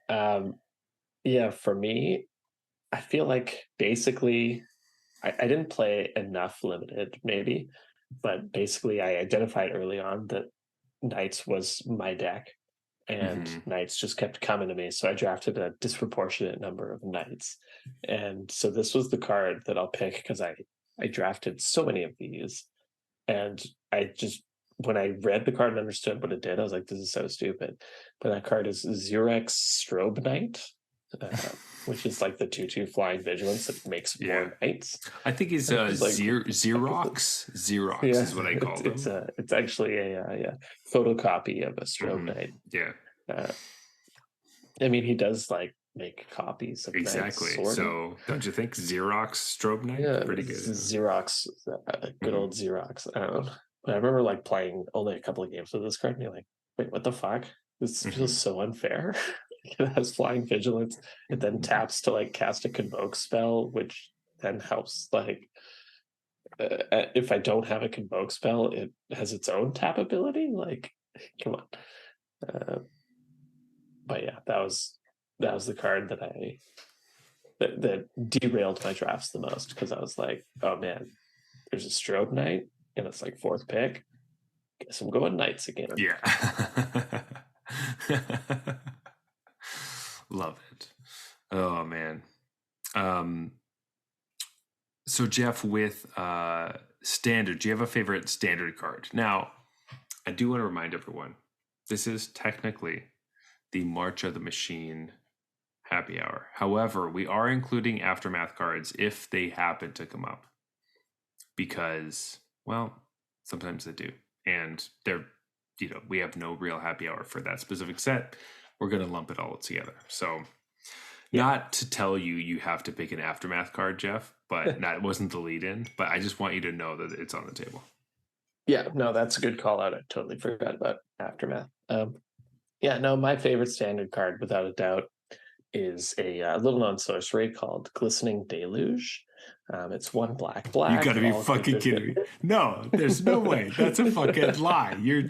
Yeah, for me, I feel like basically I didn't play enough limited, maybe, but basically I identified early on that Knights was my deck, and Hmm. Knights just kept coming to me. So I drafted a disproportionate number of Knights. And so this was the card that I'll pick because I drafted so many of these. And I just when I read the card and understood what it did, I was like, this is so stupid. But that card is Xerox Strobe Knight, uh, which is like the 2/2 flying vigilance that makes Yeah, more knights. I think it's Which is like Xerox. Xerox yeah, is what I call them. it's actually yeah, photocopy of a strobe Hmm. knight. Yeah, Uh, I mean, he does like make copies of knights, exactly. sort of. So don't you think Xerox strobe knight? Yeah, Pretty good. Xerox, good Hmm. old Xerox. I don't know. But I remember like playing only a couple of games with this card, and you're like, wait, what the fuck? This feels Hmm. so unfair. It has flying vigilance. It then taps to like cast a convoke spell, which then helps like if I don't have a convoke spell, it has its own tap ability. Like, come on. Uh, but yeah, that was the card that derailed my drafts the most, because I was like, oh man, there's a Strobe Knight and it's like fourth pick. Guess I'm going Knights again. Yeah. Love it. Oh man. So Jeff, with standard, do you have a favorite standard card? Now, I do want to remind everyone, this is technically the March of the Machine happy hour. However, we are including Aftermath cards if they happen to come up, because, well, sometimes they do. And they're, we have no real happy hour for that specific set. We're going to lump it all together. So, not to tell you have to pick an Aftermath card, Jeff, but that wasn't the lead in. But I just want you to know that it's on the table. Yeah, no, that's a good call out. I totally forgot about Aftermath. Yeah, no, my favorite standard card, without a doubt, is a little known sorcery called Glistening Deluge. It's 1 black. You gotta be fucking kidding me. No, there's no way. That's a fucking lie. You're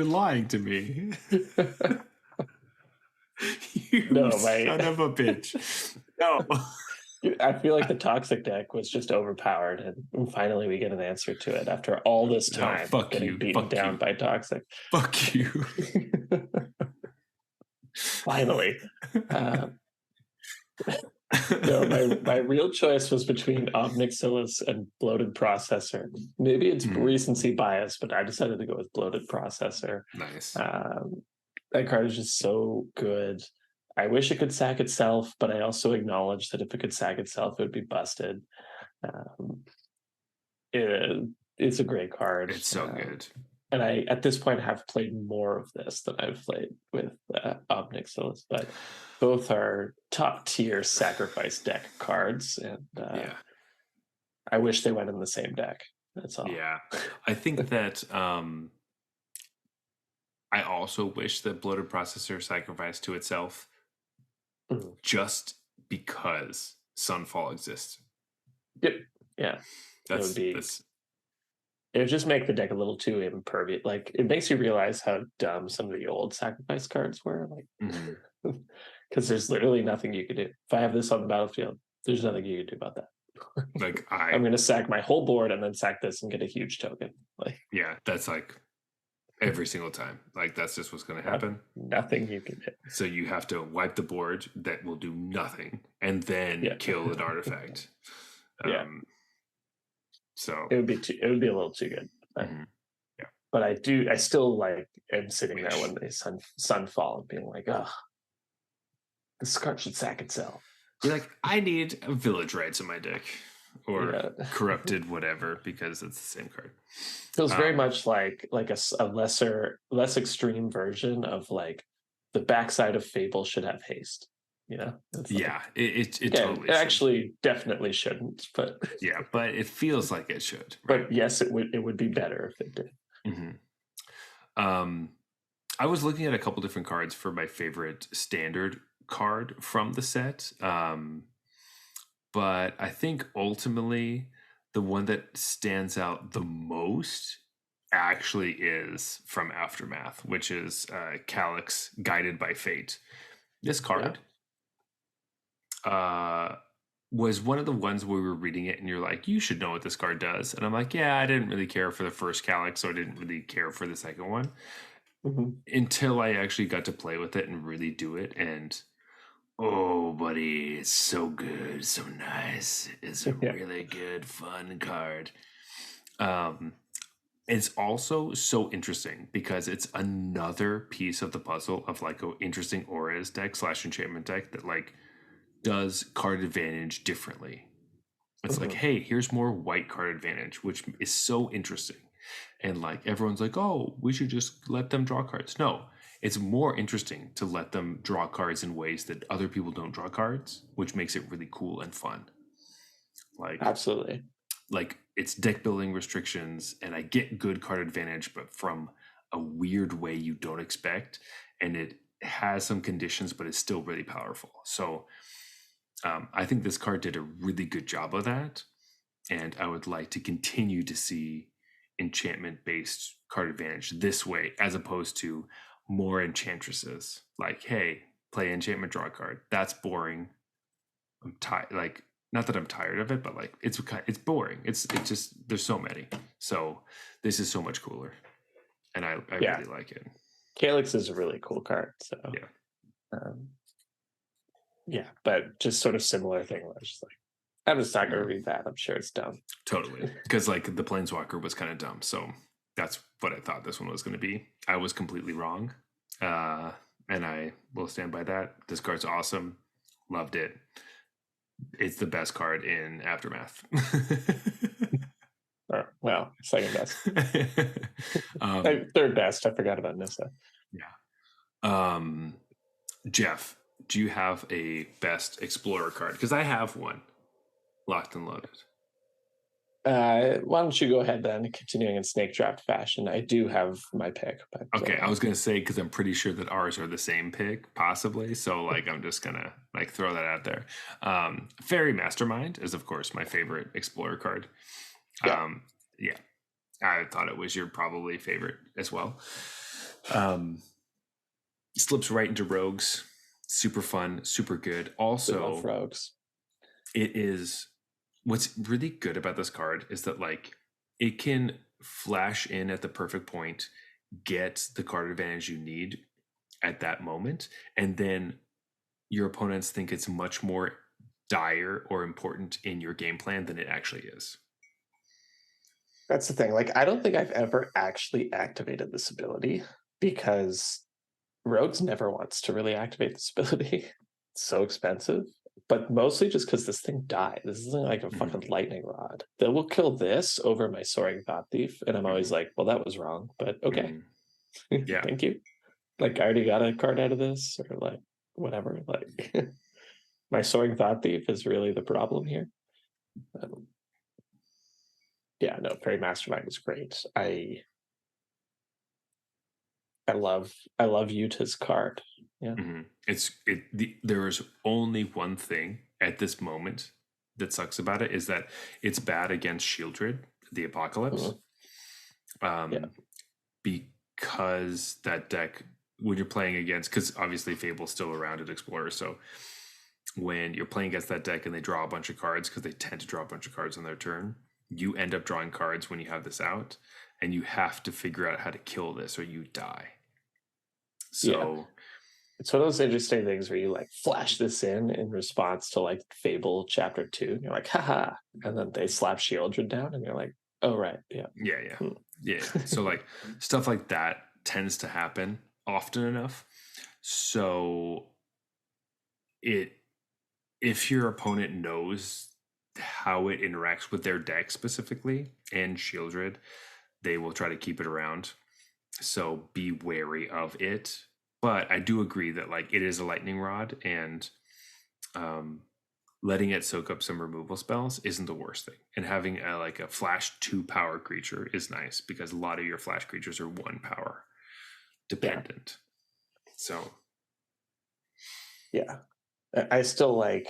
lying to me. You son of a bitch. No. I feel like the Toxic deck was just overpowered, and finally we get an answer to it after all this time getting beaten down by Toxic. Fuck you. Finally. No, my real choice was between Ob Nixilis and Bloated Processor. Maybe it's recency bias, but I decided to go with Bloated Processor. Nice. That card is just so good. I wish it could sack itself, but I also acknowledge that if it could sack itself, it would be busted. It's a great card. It's so good. And I, at this point, have played more of this than I've played with Ob Nixilis, but both are top tier sacrifice deck cards, and I wish they went in the same deck. That's all. Yeah, I think that I also wish that Bloated Processor sacrificed to itself, just because Sunfall exists. Yep. Yeah. It would just make the deck a little too impervious. Like, it makes you realize how dumb some of the old sacrifice cards were. Like, because there's literally nothing you can do. If I have this on the battlefield, there's nothing you can do about that. Like, I'm going to sack my whole board and then sack this and get a huge token. Like, yeah, that's like every single time. Like, that's just what's going to happen. Nothing you can do. So you have to wipe the board that will do nothing and then kill an artifact. So it would be a little too good. But I still am sitting there when they Sunfall and being like, oh, this card should sack itself. You're like, I need a Village Rites in my deck, or Corrupted whatever, because it's the same card. Feels very much like a less extreme version of like the backside of Fable should have haste. It totally it actually definitely shouldn't, but but it feels like it should. Right? But yes, it would be better if it did. I was looking at a couple different cards for my favorite standard card from the set, but I think ultimately the one that stands out the most actually is from Aftermath, which is Calyx Guided by Fate. This card was one of the ones where we were reading it and you're like, you should know what this card does. And I'm like, yeah, I didn't really care for the first Calyx, so I didn't really care for the second one until I actually got to play with it and really do it. And oh, buddy, it's so good, so nice. It's a really good, fun card. It's also so interesting because it's another piece of the puzzle of like an interesting auras deck / enchantment deck that like does card advantage differently. It's like, hey, here's more white card advantage, which is so interesting. And like everyone's like, oh, we should just let them draw cards. No, it's more interesting to let them draw cards in ways that other people don't draw cards, which makes it really cool and fun. Like, absolutely. Like, it's deck building restrictions, and I get good card advantage, but from a weird way you don't expect. And it has some conditions, but it's still really powerful. So I think this card did a really good job of that. And I would like to continue to see enchantment-based card advantage this way, as opposed to more enchantresses. Like, hey, play enchantment, draw a card. That's boring. I'm tired. Like, not that I'm tired of it, but like it's boring. It's just there's so many. So this is so much cooler, and I really like it. Calyx is a really cool card. So yeah, but just sort of similar thing. Where I was just like, I'm just not going to read that. I'm sure it's dumb. Totally, because like the Planeswalker was kind of dumb. So that's what I thought this one was going to be. I was completely wrong, and I will stand by that. This card's awesome. Loved it. It's the best card in Aftermath. Well, second best. Third best. I forgot about Nissa. Yeah. Jeff, do you have a best Explorer card? Because I have one. Locked and loaded. Why don't you go ahead then, continuing in snake draft fashion? I do have my pick. But, okay, I was gonna say because I'm pretty sure that ours are the same pick, possibly. So like I'm just gonna like throw that out there. Fairy Mastermind is of course my favorite Explorer card. Yeah, I thought it was your probably favorite as well. Slips right into Rogues. Super fun, super good. Also, Rogues. It is. What's really good about this card is that like it can flash in at the perfect point, get the card advantage you need at that moment, and then your opponents think it's much more dire or important in your game plan than it actually is. That's the thing. Like, I don't think I've ever actually activated this ability because Rogues never wants to really activate this ability. It's so expensive. But mostly just because this thing died. This isn't like a fucking lightning rod. They will kill this over my Soaring Thought Thief. And I'm always like, well, that was wrong. But okay. Yeah. Thank you. Like, I already got a card out of this, or like, whatever. Like, my Soaring Thought Thief is really the problem here. Yeah, no, Fairy Mastermind is great. I love Yuta's card. Yeah. There is only one thing at this moment that sucks about it is that it's bad against Shieldred, the Apocalypse. Because that deck, when you're playing against, because obviously Fable's still around at Explorer, so when you're playing against that deck and they draw a bunch of cards, because they tend to draw a bunch of cards on their turn, you end up drawing cards when you have this out, and you have to figure out how to kill this or you die. So it's one of those interesting things where you like flash this in response to like Fable Chapter 2, and you're like, haha, and then they slap Shieldred down, and you're like, oh right, yeah. So like stuff like that tends to happen often enough. So if your opponent knows how it interacts with their deck specifically and Shieldred, they will try to keep it around. So be wary of it. But I do agree that like it is a lightning rod, and letting it soak up some removal spells isn't the worst thing. And having a flash 2 power creature is nice because a lot of your flash creatures are 1 power dependent. So yeah, I still like.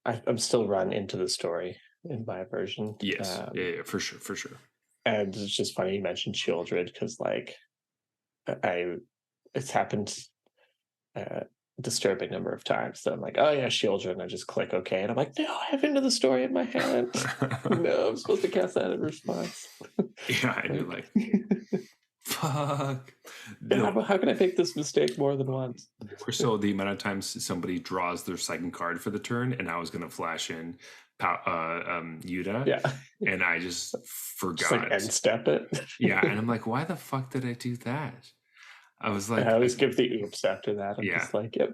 I'm still run into the story in my version. Yes, for sure. And it's just funny you mentioned Shieldred because like it's happened a disturbing number of times that I'm like, oh yeah, Shieldred, and I just click OK, and I'm like, no, I have Into the Story in my hand. No, I'm supposed to cast that in response. Yeah, and you're like, fuck. No. How can I make this mistake more than once? Or so the amount of times somebody draws their second card for the turn, and I was going to flash in Yuta, and I just forgot. Just like end step it. Yeah, and I'm like, why the fuck did I do that? I was like, I always give the oops after that. I'm just like, yep,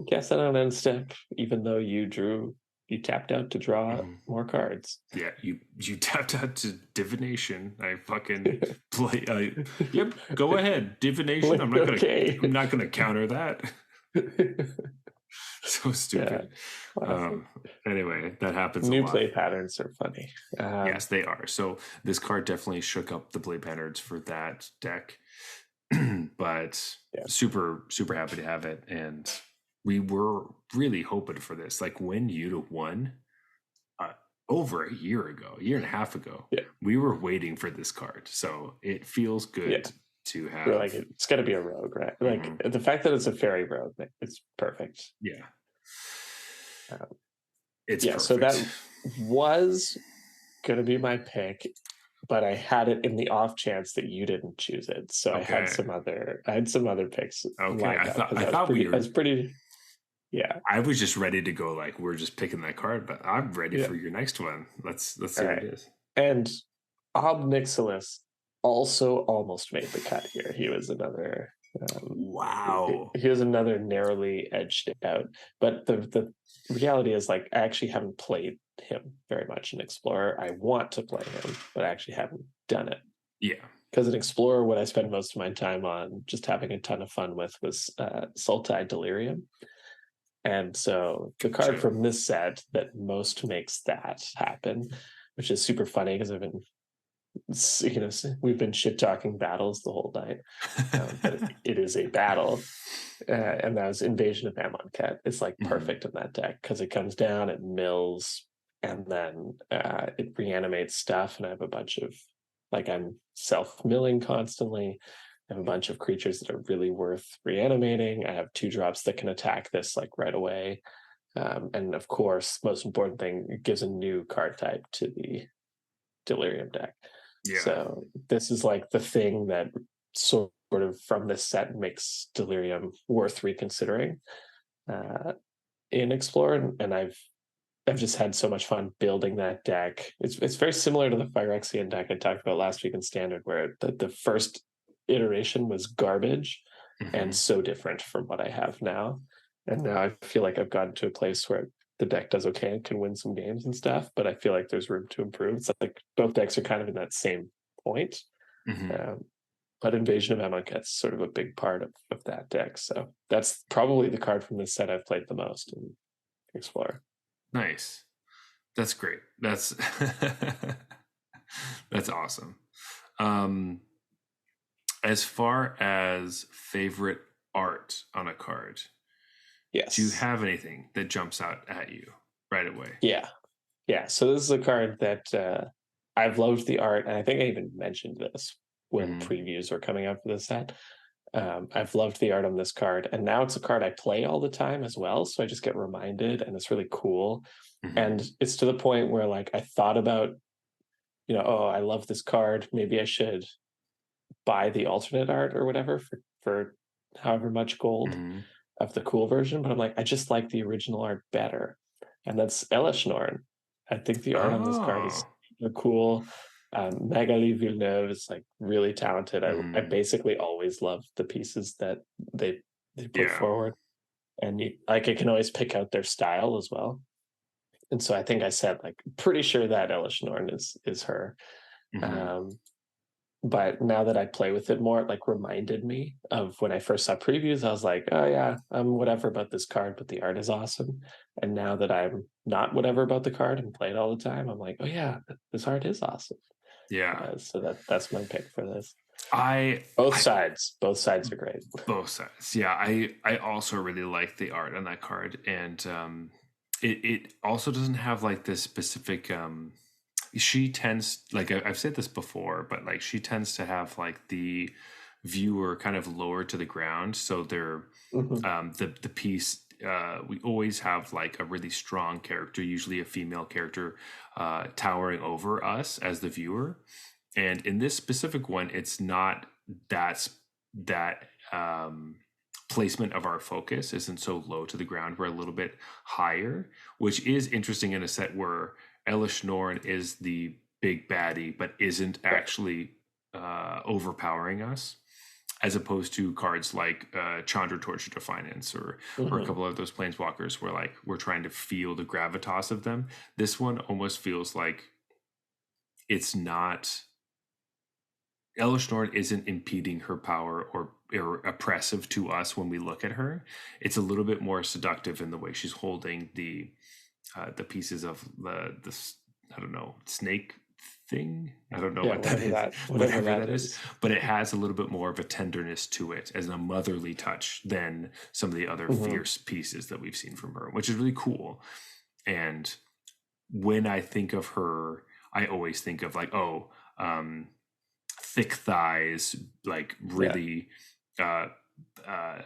guess that on end step, even though you tapped out to draw more cards. Yeah, you tapped out to divination. I fucking play. Yep, go ahead, divination. I'm not gonna counter that. So stupid. Anyway, that happens. New a lot. Play patterns are funny. Yes, they are. So this card definitely shook up the play patterns for that deck. But super happy to have it, and we were really hoping for this. Like when Yuta won over a year and a half ago, we were waiting for this card, so it feels good to You're have. like, it's got to be a rogue, right? Like Mhm. the fact that it's a fairy rogue, it's perfect. Yeah, Um, it's yeah, so that perfect. was gonna be my pick, but I had it in the off chance that you didn't choose it. So Okay. I had some other picks Okay. lined up because I thought we I were. was pretty, yeah, I was just ready to go. Like we're just picking that card, but I'm ready yeah. for your next one. Let's All see what it right. is. And Ob Nixilis also almost made the cut here. He was another Wow. he was another narrowly edged out. But the reality is, like, I actually haven't played him very much in Explorer. I want to play him, but I actually haven't done it. Yeah. Because in Explorer, what I spent most of my time on, just having a ton of fun with, was Sultai Delirium. And so the card Gotcha. from this set that most makes that happen, which is super funny because I've been, we've been shit talking battles the whole night, but it is a battle, and that was Invasion of Amonkhet. It's like Mhm. perfect in that deck because it comes down, it mills, and then it reanimates stuff. And I have a bunch of, like, I'm self milling constantly. I have a bunch of creatures that are really worth reanimating. I have 2 drops that can attack this like right away. And of course, most important thing, it gives a new card type to the Delirium deck. Yeah. So this is like the thing that sort of from this set makes Delirium worth reconsidering uh, in Explorer. And I've just had so much fun building that deck. It's very similar to the Phyrexian deck I talked about last week in Standard, where the first iteration was garbage and Mhm. so different from what I have now. And now I feel like I've gotten to a place where the deck does okay and can win some games and stuff, but I feel like there's room to improve. It's like both decks are kind of in that same point. Mhm. Um, but Invasion of Amonkhet's sort of a big part of that deck. So that's probably the card from this set I've played the most in Explorer. Nice. That's great. That's that's awesome. Um, as far as favorite art on a card, do you Yes. have anything that jumps out at you right away? Yeah. Yeah. So this is a card that I've loved the art, and I think I even mentioned this when Mhm. previews were coming out for this set. I've loved the art on this card, and now it's a card I play all the time as well. So I just get reminded, and it's really cool. Mhm. And it's to the point where, like, I thought about, oh, I love this card. Maybe I should buy the alternate art or whatever for however much gold Mhm. of the cool version. But I'm like, I just like the original art better, and that's Elishnorn. I think the art on this card is Oh. super cool. Magali Villeneuve is like really talented. I Mhm. basically always love the pieces that they they put Yeah. forward, and like, I can always pick out their style as well. And so I think I said, like, pretty sure that Elishnorn is her. Mhm. Um, but now that I play with it more, it like reminded me of when I first saw previews. I was like, oh yeah, I'm whatever about this card, but the art is awesome. And now that I'm not whatever about the card and play it all the time, I'm like, oh yeah, this art is awesome. Yeah. So that's my pick for this. I I Both sides are great. both sides. Yeah, I also really like the art on that card, and it also doesn't have like this specific. She tends, like I've said this before, but like she tends to have like the viewer kind of lower to the ground, so they're Mhm. the piece. We always have like a really strong character, usually a female character, towering over us as the viewer. And in this specific one, it's not that placement of our focus isn't so low to the ground. We're a little bit higher, which is interesting in a set where Elish Norn is the big baddie, but isn't Right. actually overpowering us, as opposed to cards like Chandra Torture Defiance or a Mhm. couple of those planeswalkers where like we're trying to feel the gravitas of them. This one almost feels like it's not. Elish Norn isn't impeding her power or oppressive to us when we look at her. It's a little bit more seductive in the way she's holding the pieces of the I don't know, snake thing. I don't know Yeah, what that is, whatever whatever that that is, is. but it has a little bit more of a tenderness to it as a motherly touch than some of the other Mhm. fierce pieces that we've seen from her, which is really cool. And when I think of her, I always think of like, oh, um, thick thighs, like Yeah. really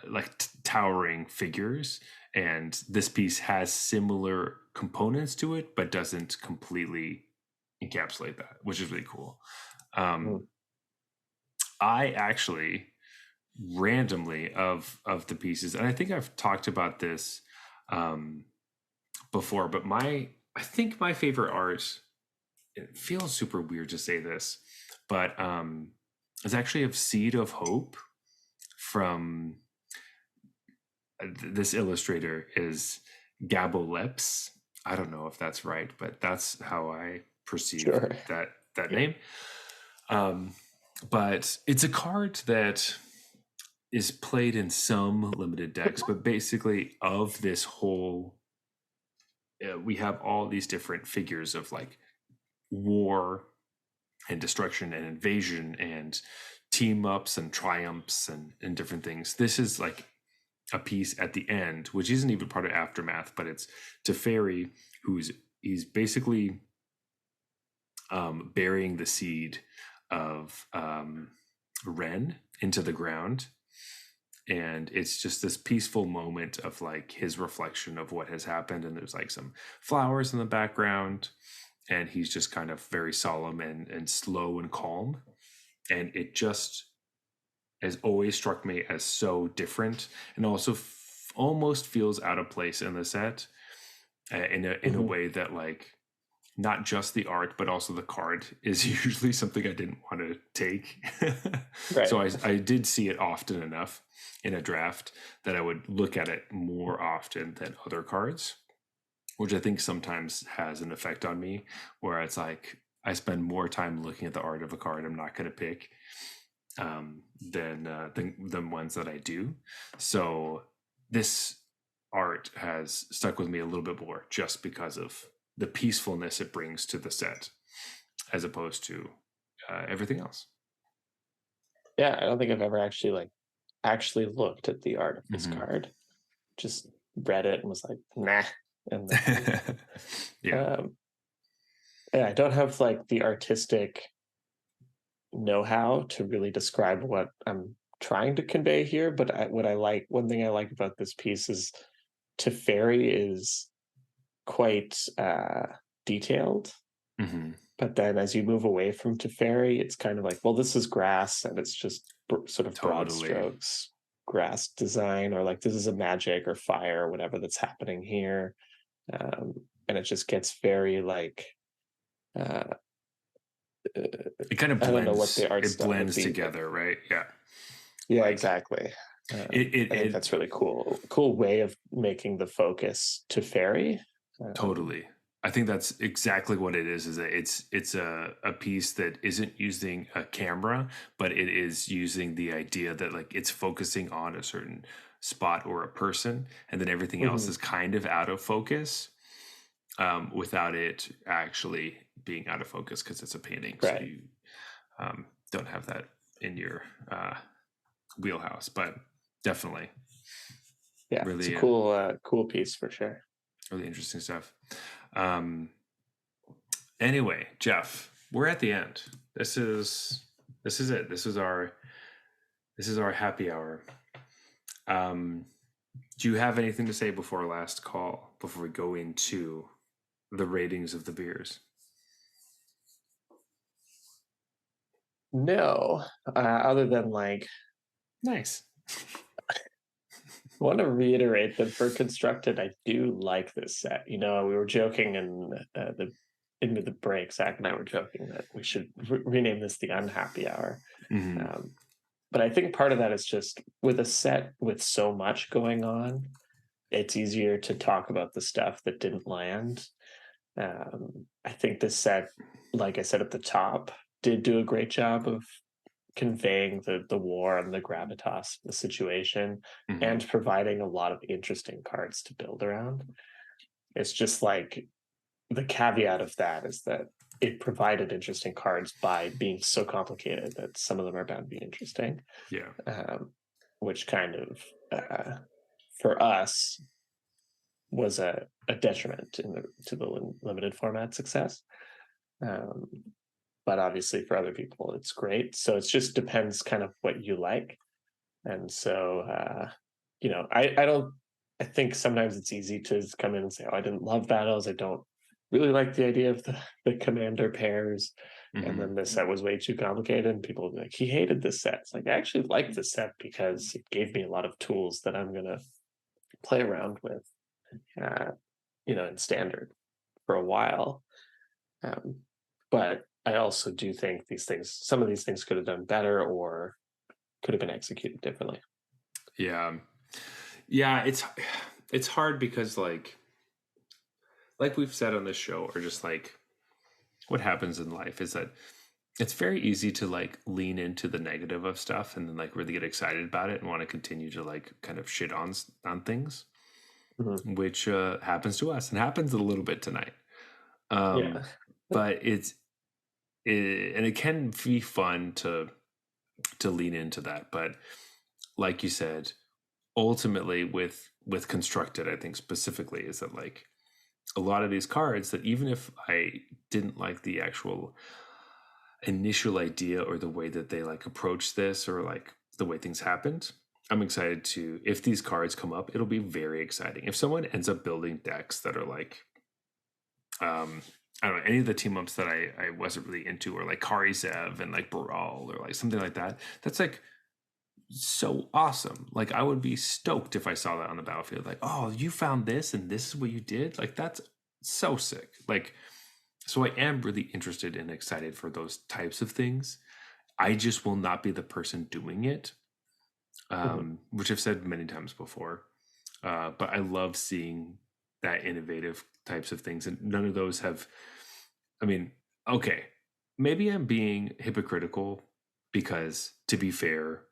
like towering figures. And this piece has similar components to it, but doesn't completely encapsulate that, which is really cool. Mm. I actually randomly of the pieces, and I think I've talked about this um, before, but I think my favorite art, it feels super weird to say this, but is actually of Seed of Hope from this illustrator is Gabo Leps. I don't know if that's right, but that's how I perceive Sure. that Yeah. name. Um, but it's a card that is played in some limited decks, but basically of this whole, we have all these different figures of like war and destruction and invasion and team ups and triumphs and different things. This is like a piece at the end, which isn't even part of Aftermath, but it's Teferi, he's basically burying the seed of Ren into the ground. And it's just this peaceful moment of like his reflection of what has happened. And there's like some flowers in the background. And he's just kind of very solemn and slow and calm. And it just has always struck me as so different and also almost feels out of place in the set in a Hmm. way that like not just the art but also the card is usually something I didn't want to take. Right. So I did see it often enough in a draft that I would look at it more often than other cards, which I think sometimes has an effect on me where it's like I spend more time looking at the art of a card I'm not going to pick than ones that I do. So this art has stuck with me a little bit more just because of the peacefulness it brings to the set, as opposed to everything else. Yeah, I don't think I've ever actually looked at the art of this Mm-hmm. card. Just read it and was like, nah. And then Yeah, um yeah, I don't have like the artistic know-how to really describe what I'm trying to convey here, but one thing I like about this piece is Teferi is quite detailed. mm-hmm. But then as you move away from Teferi, it's kind of like, well, this is grass and it's just sort of broad Totally. strokes grass design, or like this is a magic or fire or whatever that's happening here. Um, and it just gets very like, uh, It kind of I don't know what blends. the art It style would blends be, but together, right? Yeah, yeah, like exactly. it. I think It that's really cool way of making the focus Teferi. Um, Totally. I think that's exactly what it is. Is that it's a piece that isn't using a camera, but it is using the idea that like it's focusing on a certain spot or a person, and then everything else mhm, is kind of out of focus, without it actually being out of focus because it's a painting. So right. you don't have that in your wheelhouse, but definitely Yeah, it's a really cool piece for sure. really interesting stuff. Um, Anyway, Jeff, we're at the end. This is it. This is our happy hour. Um, do you have anything to say before our last call? Before we go into the ratings of the beers? No, other than like, Nice. I want to reiterate that for constructed, I do like this set. You know, we were joking in the into the break. Zach and I were joking that we should rename this the Unhappy Hour. Mm-hmm. Um, but I think part of that is just with a set with so much going on, it's easier to talk about the stuff that didn't land. I think this set, like I said at the top, did do a great job of conveying the war and the gravitas of the situation Mm-hmm. and providing a lot of interesting cards to build around. It's just like the caveat of that is that it provided interesting cards by being so complicated that some of them are bound to be interesting, Yeah. um, which kind of for us was a detriment to the limited format success. Um, but obviously for other people it's great. So it just depends kind of what you like. And so I don't I think sometimes it's easy to come in and say, oh, I didn't love battles, I don't really like the idea of the commander pairs, and Hmm. then this set was way too complicated, and people would be like, he hated this set. It's like, I actually like this set because it gave me a lot of tools that I'm gonna play around with, uh, in standard for a while. um, but I also do think some of these things could have done better or could have been executed differently. Yeah. Yeah, it's hard because like we've said on this show, or just like what happens in life is that it's very easy to like lean into the negative of stuff and then like really get excited about it and want to continue to like kind of shit on things, Mhm. which happens to us and happens a little bit tonight. Yeah. But and it can be fun to lean into that, but like you said, ultimately with constructed, I think specifically is that like a lot of these cards, that even if I didn't like the actual initial idea or the way that they like approach this or like the way things happened, I'm excited to, if these cards come up, it'll be very exciting if someone ends up building decks that are like I don't know, any of the team ups that I wasn't really into, or like Karisev and like Baral or like something like that. That's like so awesome. Like I would be stoked if I saw that on the battlefield. Like, oh, you found this and this is what you did. Like that's so sick. Like, so I am really interested and excited for those types of things. I just will not be the person doing it, Mhm. which I've said many times before. But I love seeing that innovative types of things, and none of those have. I mean, okay, maybe I'm being hypocritical because, to be fair,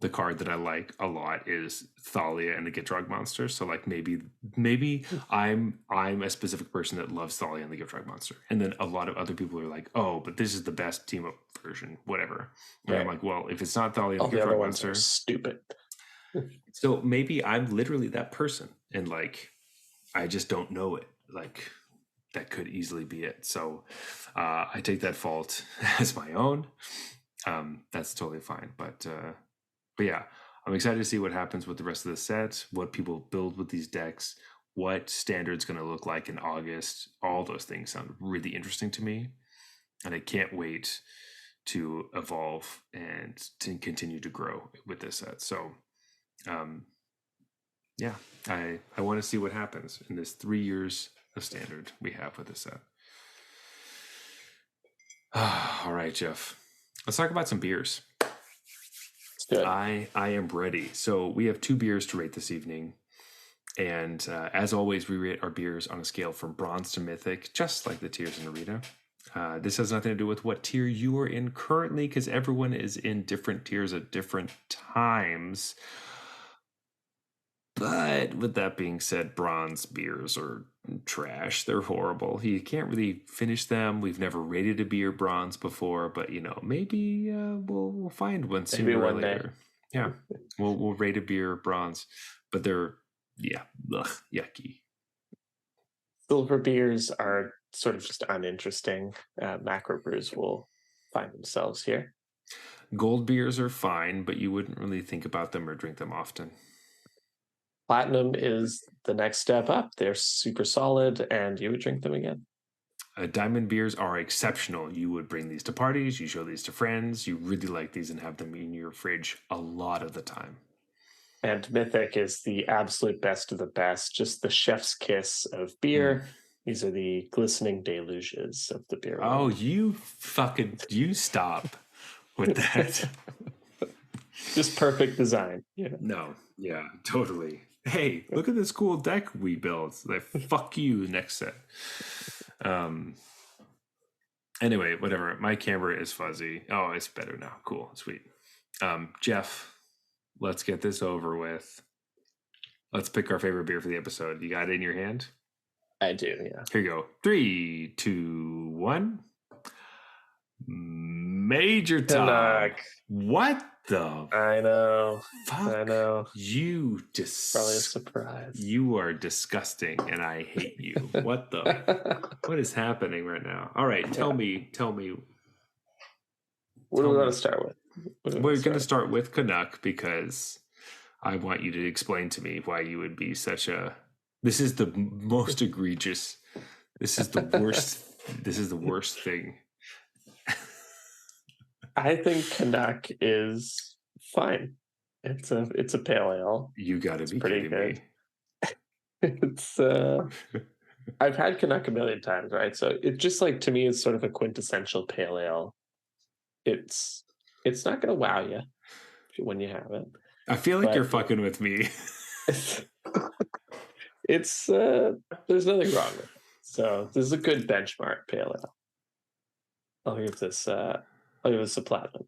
the card that I like a lot is Thalia and the Gitrog monster. So like maybe I'm a specific person that loves Thalia and the Gitrog monster, and then a lot of other people are like, oh, but this is the best team up version, whatever. And I'm Right. like, well, if it's not Thalia and All the the other Gitrog ones are monster, stupid. so maybe I'm literally that person, and like I just don't know it. Like that could easily be it. So I take that fault as my own. That's totally fine. But yeah, I'm excited to see what happens with the rest of the set, what people build with these decks, what standard's going to look like in August. All those things sound really interesting to me, and I can't wait to evolve and to continue to grow with this set. So um, yeah, I want to see what happens in this 3 years of standard we have with this set. All right, Jeff. Let's talk about some beers. It's good. I am ready. So we have 2 beers to rate this evening, and as always, we rate our beers on a scale from bronze to mythic, just like the tiers in Arena. This has nothing to do with what tier you are in currently, because everyone is in different tiers at different times. But with that being said, bronze beers are trash. They're horrible. You can't really finish them. We've never rated a beer bronze before, but maybe we'll find one Maybe sooner or one day. later. Yeah, we'll rate a beer bronze, but they're yucky. Silver beers are sort of just uninteresting. Macro brews will find themselves here. Gold beers are fine, but you wouldn't really think about them or drink them often. Platinum is the next step up. They're super solid, and you would drink them again. Diamond beers are exceptional. You would bring these to parties, you show these to friends, you really like these and have them in your fridge a lot of the time. And Mythic is the absolute best of the best, just the chef's kiss of Mm. beer. These are the glistening deluges of the beer Oh, world. you stop with that. Just perfect design. Yeah. No, yeah, totally. Hey, look at this cool deck we built. Like, fuck you, next set. Um. Anyway, whatever. My camera is fuzzy. Oh, it's better now. Cool, sweet. Jeff, let's get this over with. Let's pick our favorite beer for the episode. You got it in your hand? I do, yeah. Here you go. 3, 2, 1. Major Tom. Canuck. What the I know. fuck? I know. You Probably a surprise. You are disgusting, and I hate you. What is happening right now? All right, tell me. What do we Tell want me. to start with? We're going to start with Canuck because I want you to explain to me why you would be such a. This is the most egregious. This is the worst. This is the worst thing. I think Canuck is fine. It's a pale ale. You got to be pretty kidding me. It's I've had Canuck a million times, right? So it just like to me is sort of a quintessential pale ale. It's not going to wow you when you have it. I feel like you're fucking with me. It's there's nothing wrong with it. So this is a good benchmark pale ale. I'll give this a platinum.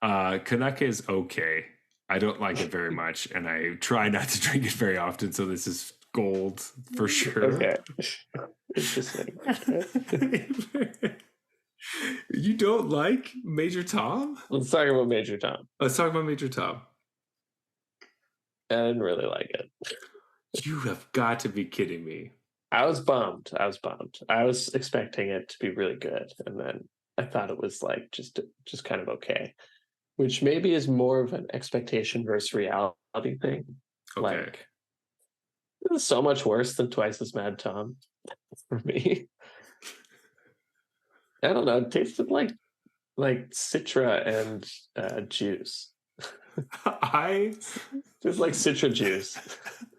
Canuck is okay. I don't like it very much, and I try not to drink it very often. So this is gold for sure. Okay, interesting. You don't like Major Tom? Let's talk about Major Tom. Let's talk about Major Tom. I didn't really like it. You have got to be kidding me. I was bummed. I was expecting it to be really good, and then I thought it was like just kind of okay, which maybe is more of an expectation versus reality thing. Okay. Like, this is so much worse than Twice as Mad Tom for me. I don't know. It tasted like Citra and juice. Just like Citra juice.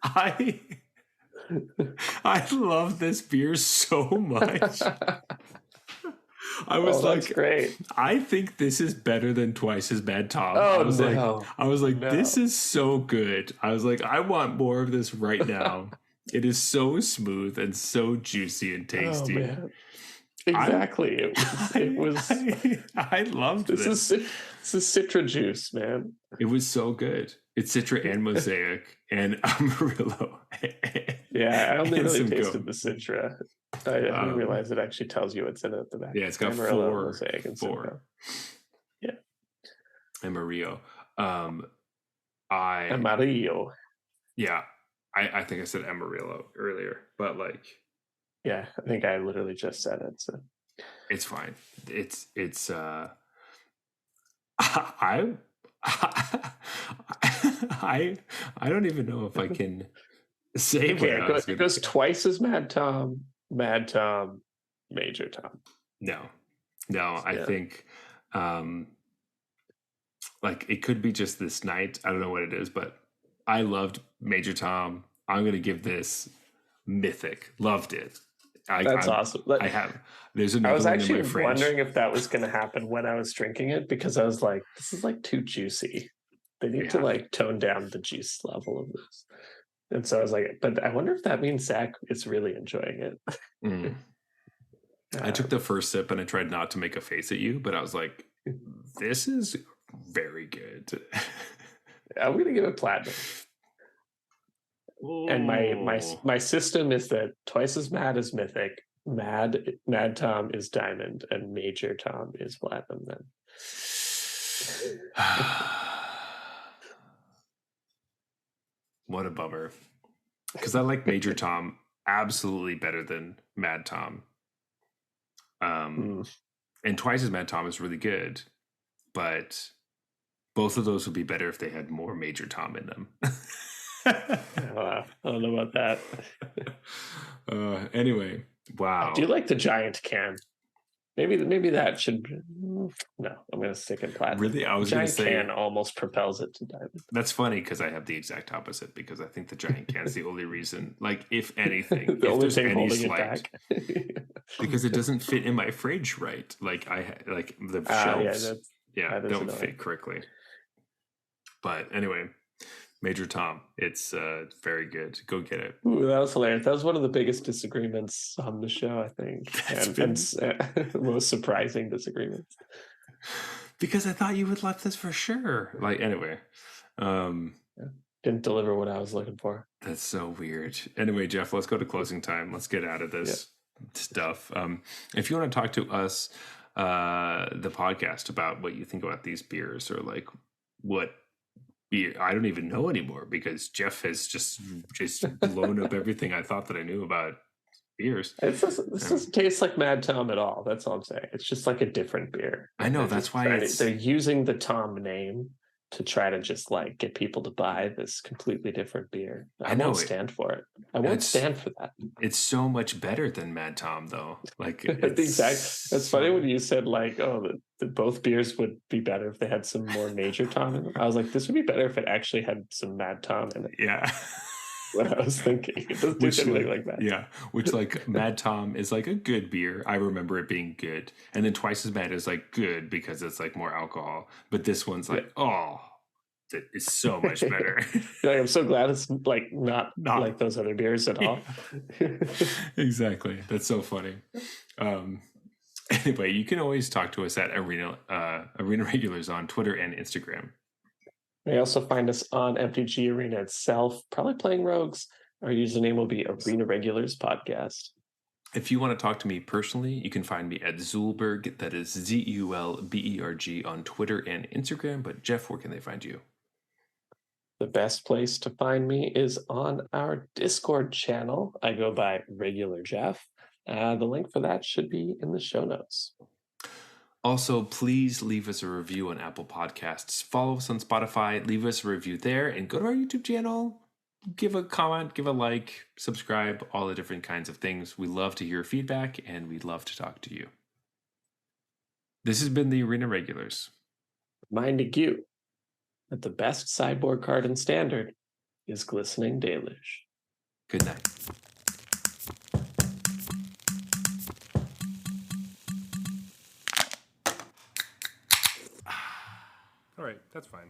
I love this beer so much. I was that's great. I think this is better than Twice as Mad Tom. Oh, I was like, no. This is so good. I was like, I want more of this right now. It is so smooth and so juicy and tasty. Oh, man. Exactly. I loved this. This is Citra juice, man. It was so good. It's Citra and Mosaic and Amarillo. Yeah, I only really tasted the Citra. I didn't realize it actually tells you what's in it at the back. Yeah, it's got Amarillo, four. Mosaic, and Simcoe. Yeah. Amarillo. Amarillo. Yeah. I think I said Amarillo earlier, but like. Yeah, I think I literally just said it. So it's fine. It's I don't even know if I can say what it goes Twice as Mad Tom, Major Tom. No, I think like it could be just this night. I don't know what it is, but I loved Major Tom. I'm gonna give this Mythic. Loved it. That's awesome. I have. There's another. I was actually in my wondering if that was going to happen when I was drinking it, because I was like, this is like too juicy. They need to like tone down the juice level of this. And so I was like, but I wonder if that means Zach is really enjoying it. I took the first sip and I tried not to make a face at you, but I was like, this is very good. I'm going to give it platinum. Ooh. And my system is that Twice as Mad is Mythic, Mad Tom is Diamond, and Major Tom is Platinum. Then what a bummer, because I like Major Tom absolutely better than Mad Tom. And Twice as Mad Tom is really good, but both of those would be better if they had more Major Tom in them. I don't know about that. Anyway, wow. I do like the giant can. Maybe that should. No, I'm going to stick in platinum. Really, I was going to say giant can almost propels it to diamond. That's funny because I have the exact opposite, because I think the giant can is the only reason. Like, if anything, the if only there's thing any holding slight, it back. because it doesn't fit in my fridge right. Like the shelves, don't fit correctly. But anyway. Major Tom, it's very good. Go get it. Ooh, that was hilarious. That was one of the biggest disagreements on the show, I think, and most surprising disagreements. Because I thought you would love this for sure. Like, anyway, didn't deliver what I was looking for. That's so weird. Anyway, Jeff, let's go to closing time. Let's get out of this stuff. If you want to talk to us, the podcast, about what you think about these beers, or like what beer, I don't even know anymore, because Jeff has just blown up everything I thought that I knew about beers. This doesn't taste like Mad Tom at all. That's all I'm saying. It's just like a different beer. I know, They're that's just why they're using the Tom name to try to just like get people to buy this completely different beer. I know won't it. stand for it. I won't stand for that. It's so much better than Mad Tom, though. Like, That's funny when you said like, oh, that both beers would be better if they had some more Major Tom in them. I was like, this would be better if it actually had some Mad Tom in it. Yeah. What I was thinking. It doesn't do anything like that. Yeah. Which, like, Mad Tom is like a good beer. I remember it being good. And then Twice as Mad is like good because it's like more alcohol. But this one's like, oh, it's so much better. Like, I'm so glad it's like not like those other beers at all. Exactly. That's so funny. Anyway, you can always talk to us at Arena Regulars on Twitter and Instagram. You may also find us on MTG Arena itself, probably playing Rogues. Our username will be Arena Regulars Podcast. If you want to talk to me personally, you can find me at Zulberg. That is ZULBERG on Twitter and Instagram. But Jeff, where can they find you? The best place to find me is on our Discord channel. I go by Regular Jeff. The link for that should be in the show notes. Also, please leave us a review on Apple Podcasts. Follow us on Spotify, leave us a review there, and go to our YouTube channel. Give a comment, give a like, subscribe, all the different kinds of things. We love to hear feedback, and we'd love to talk to you. This has been the Arena Regulars. Reminding you that the best sideboard card in Standard is Glistening Deluge. Good night. All right, that's fine.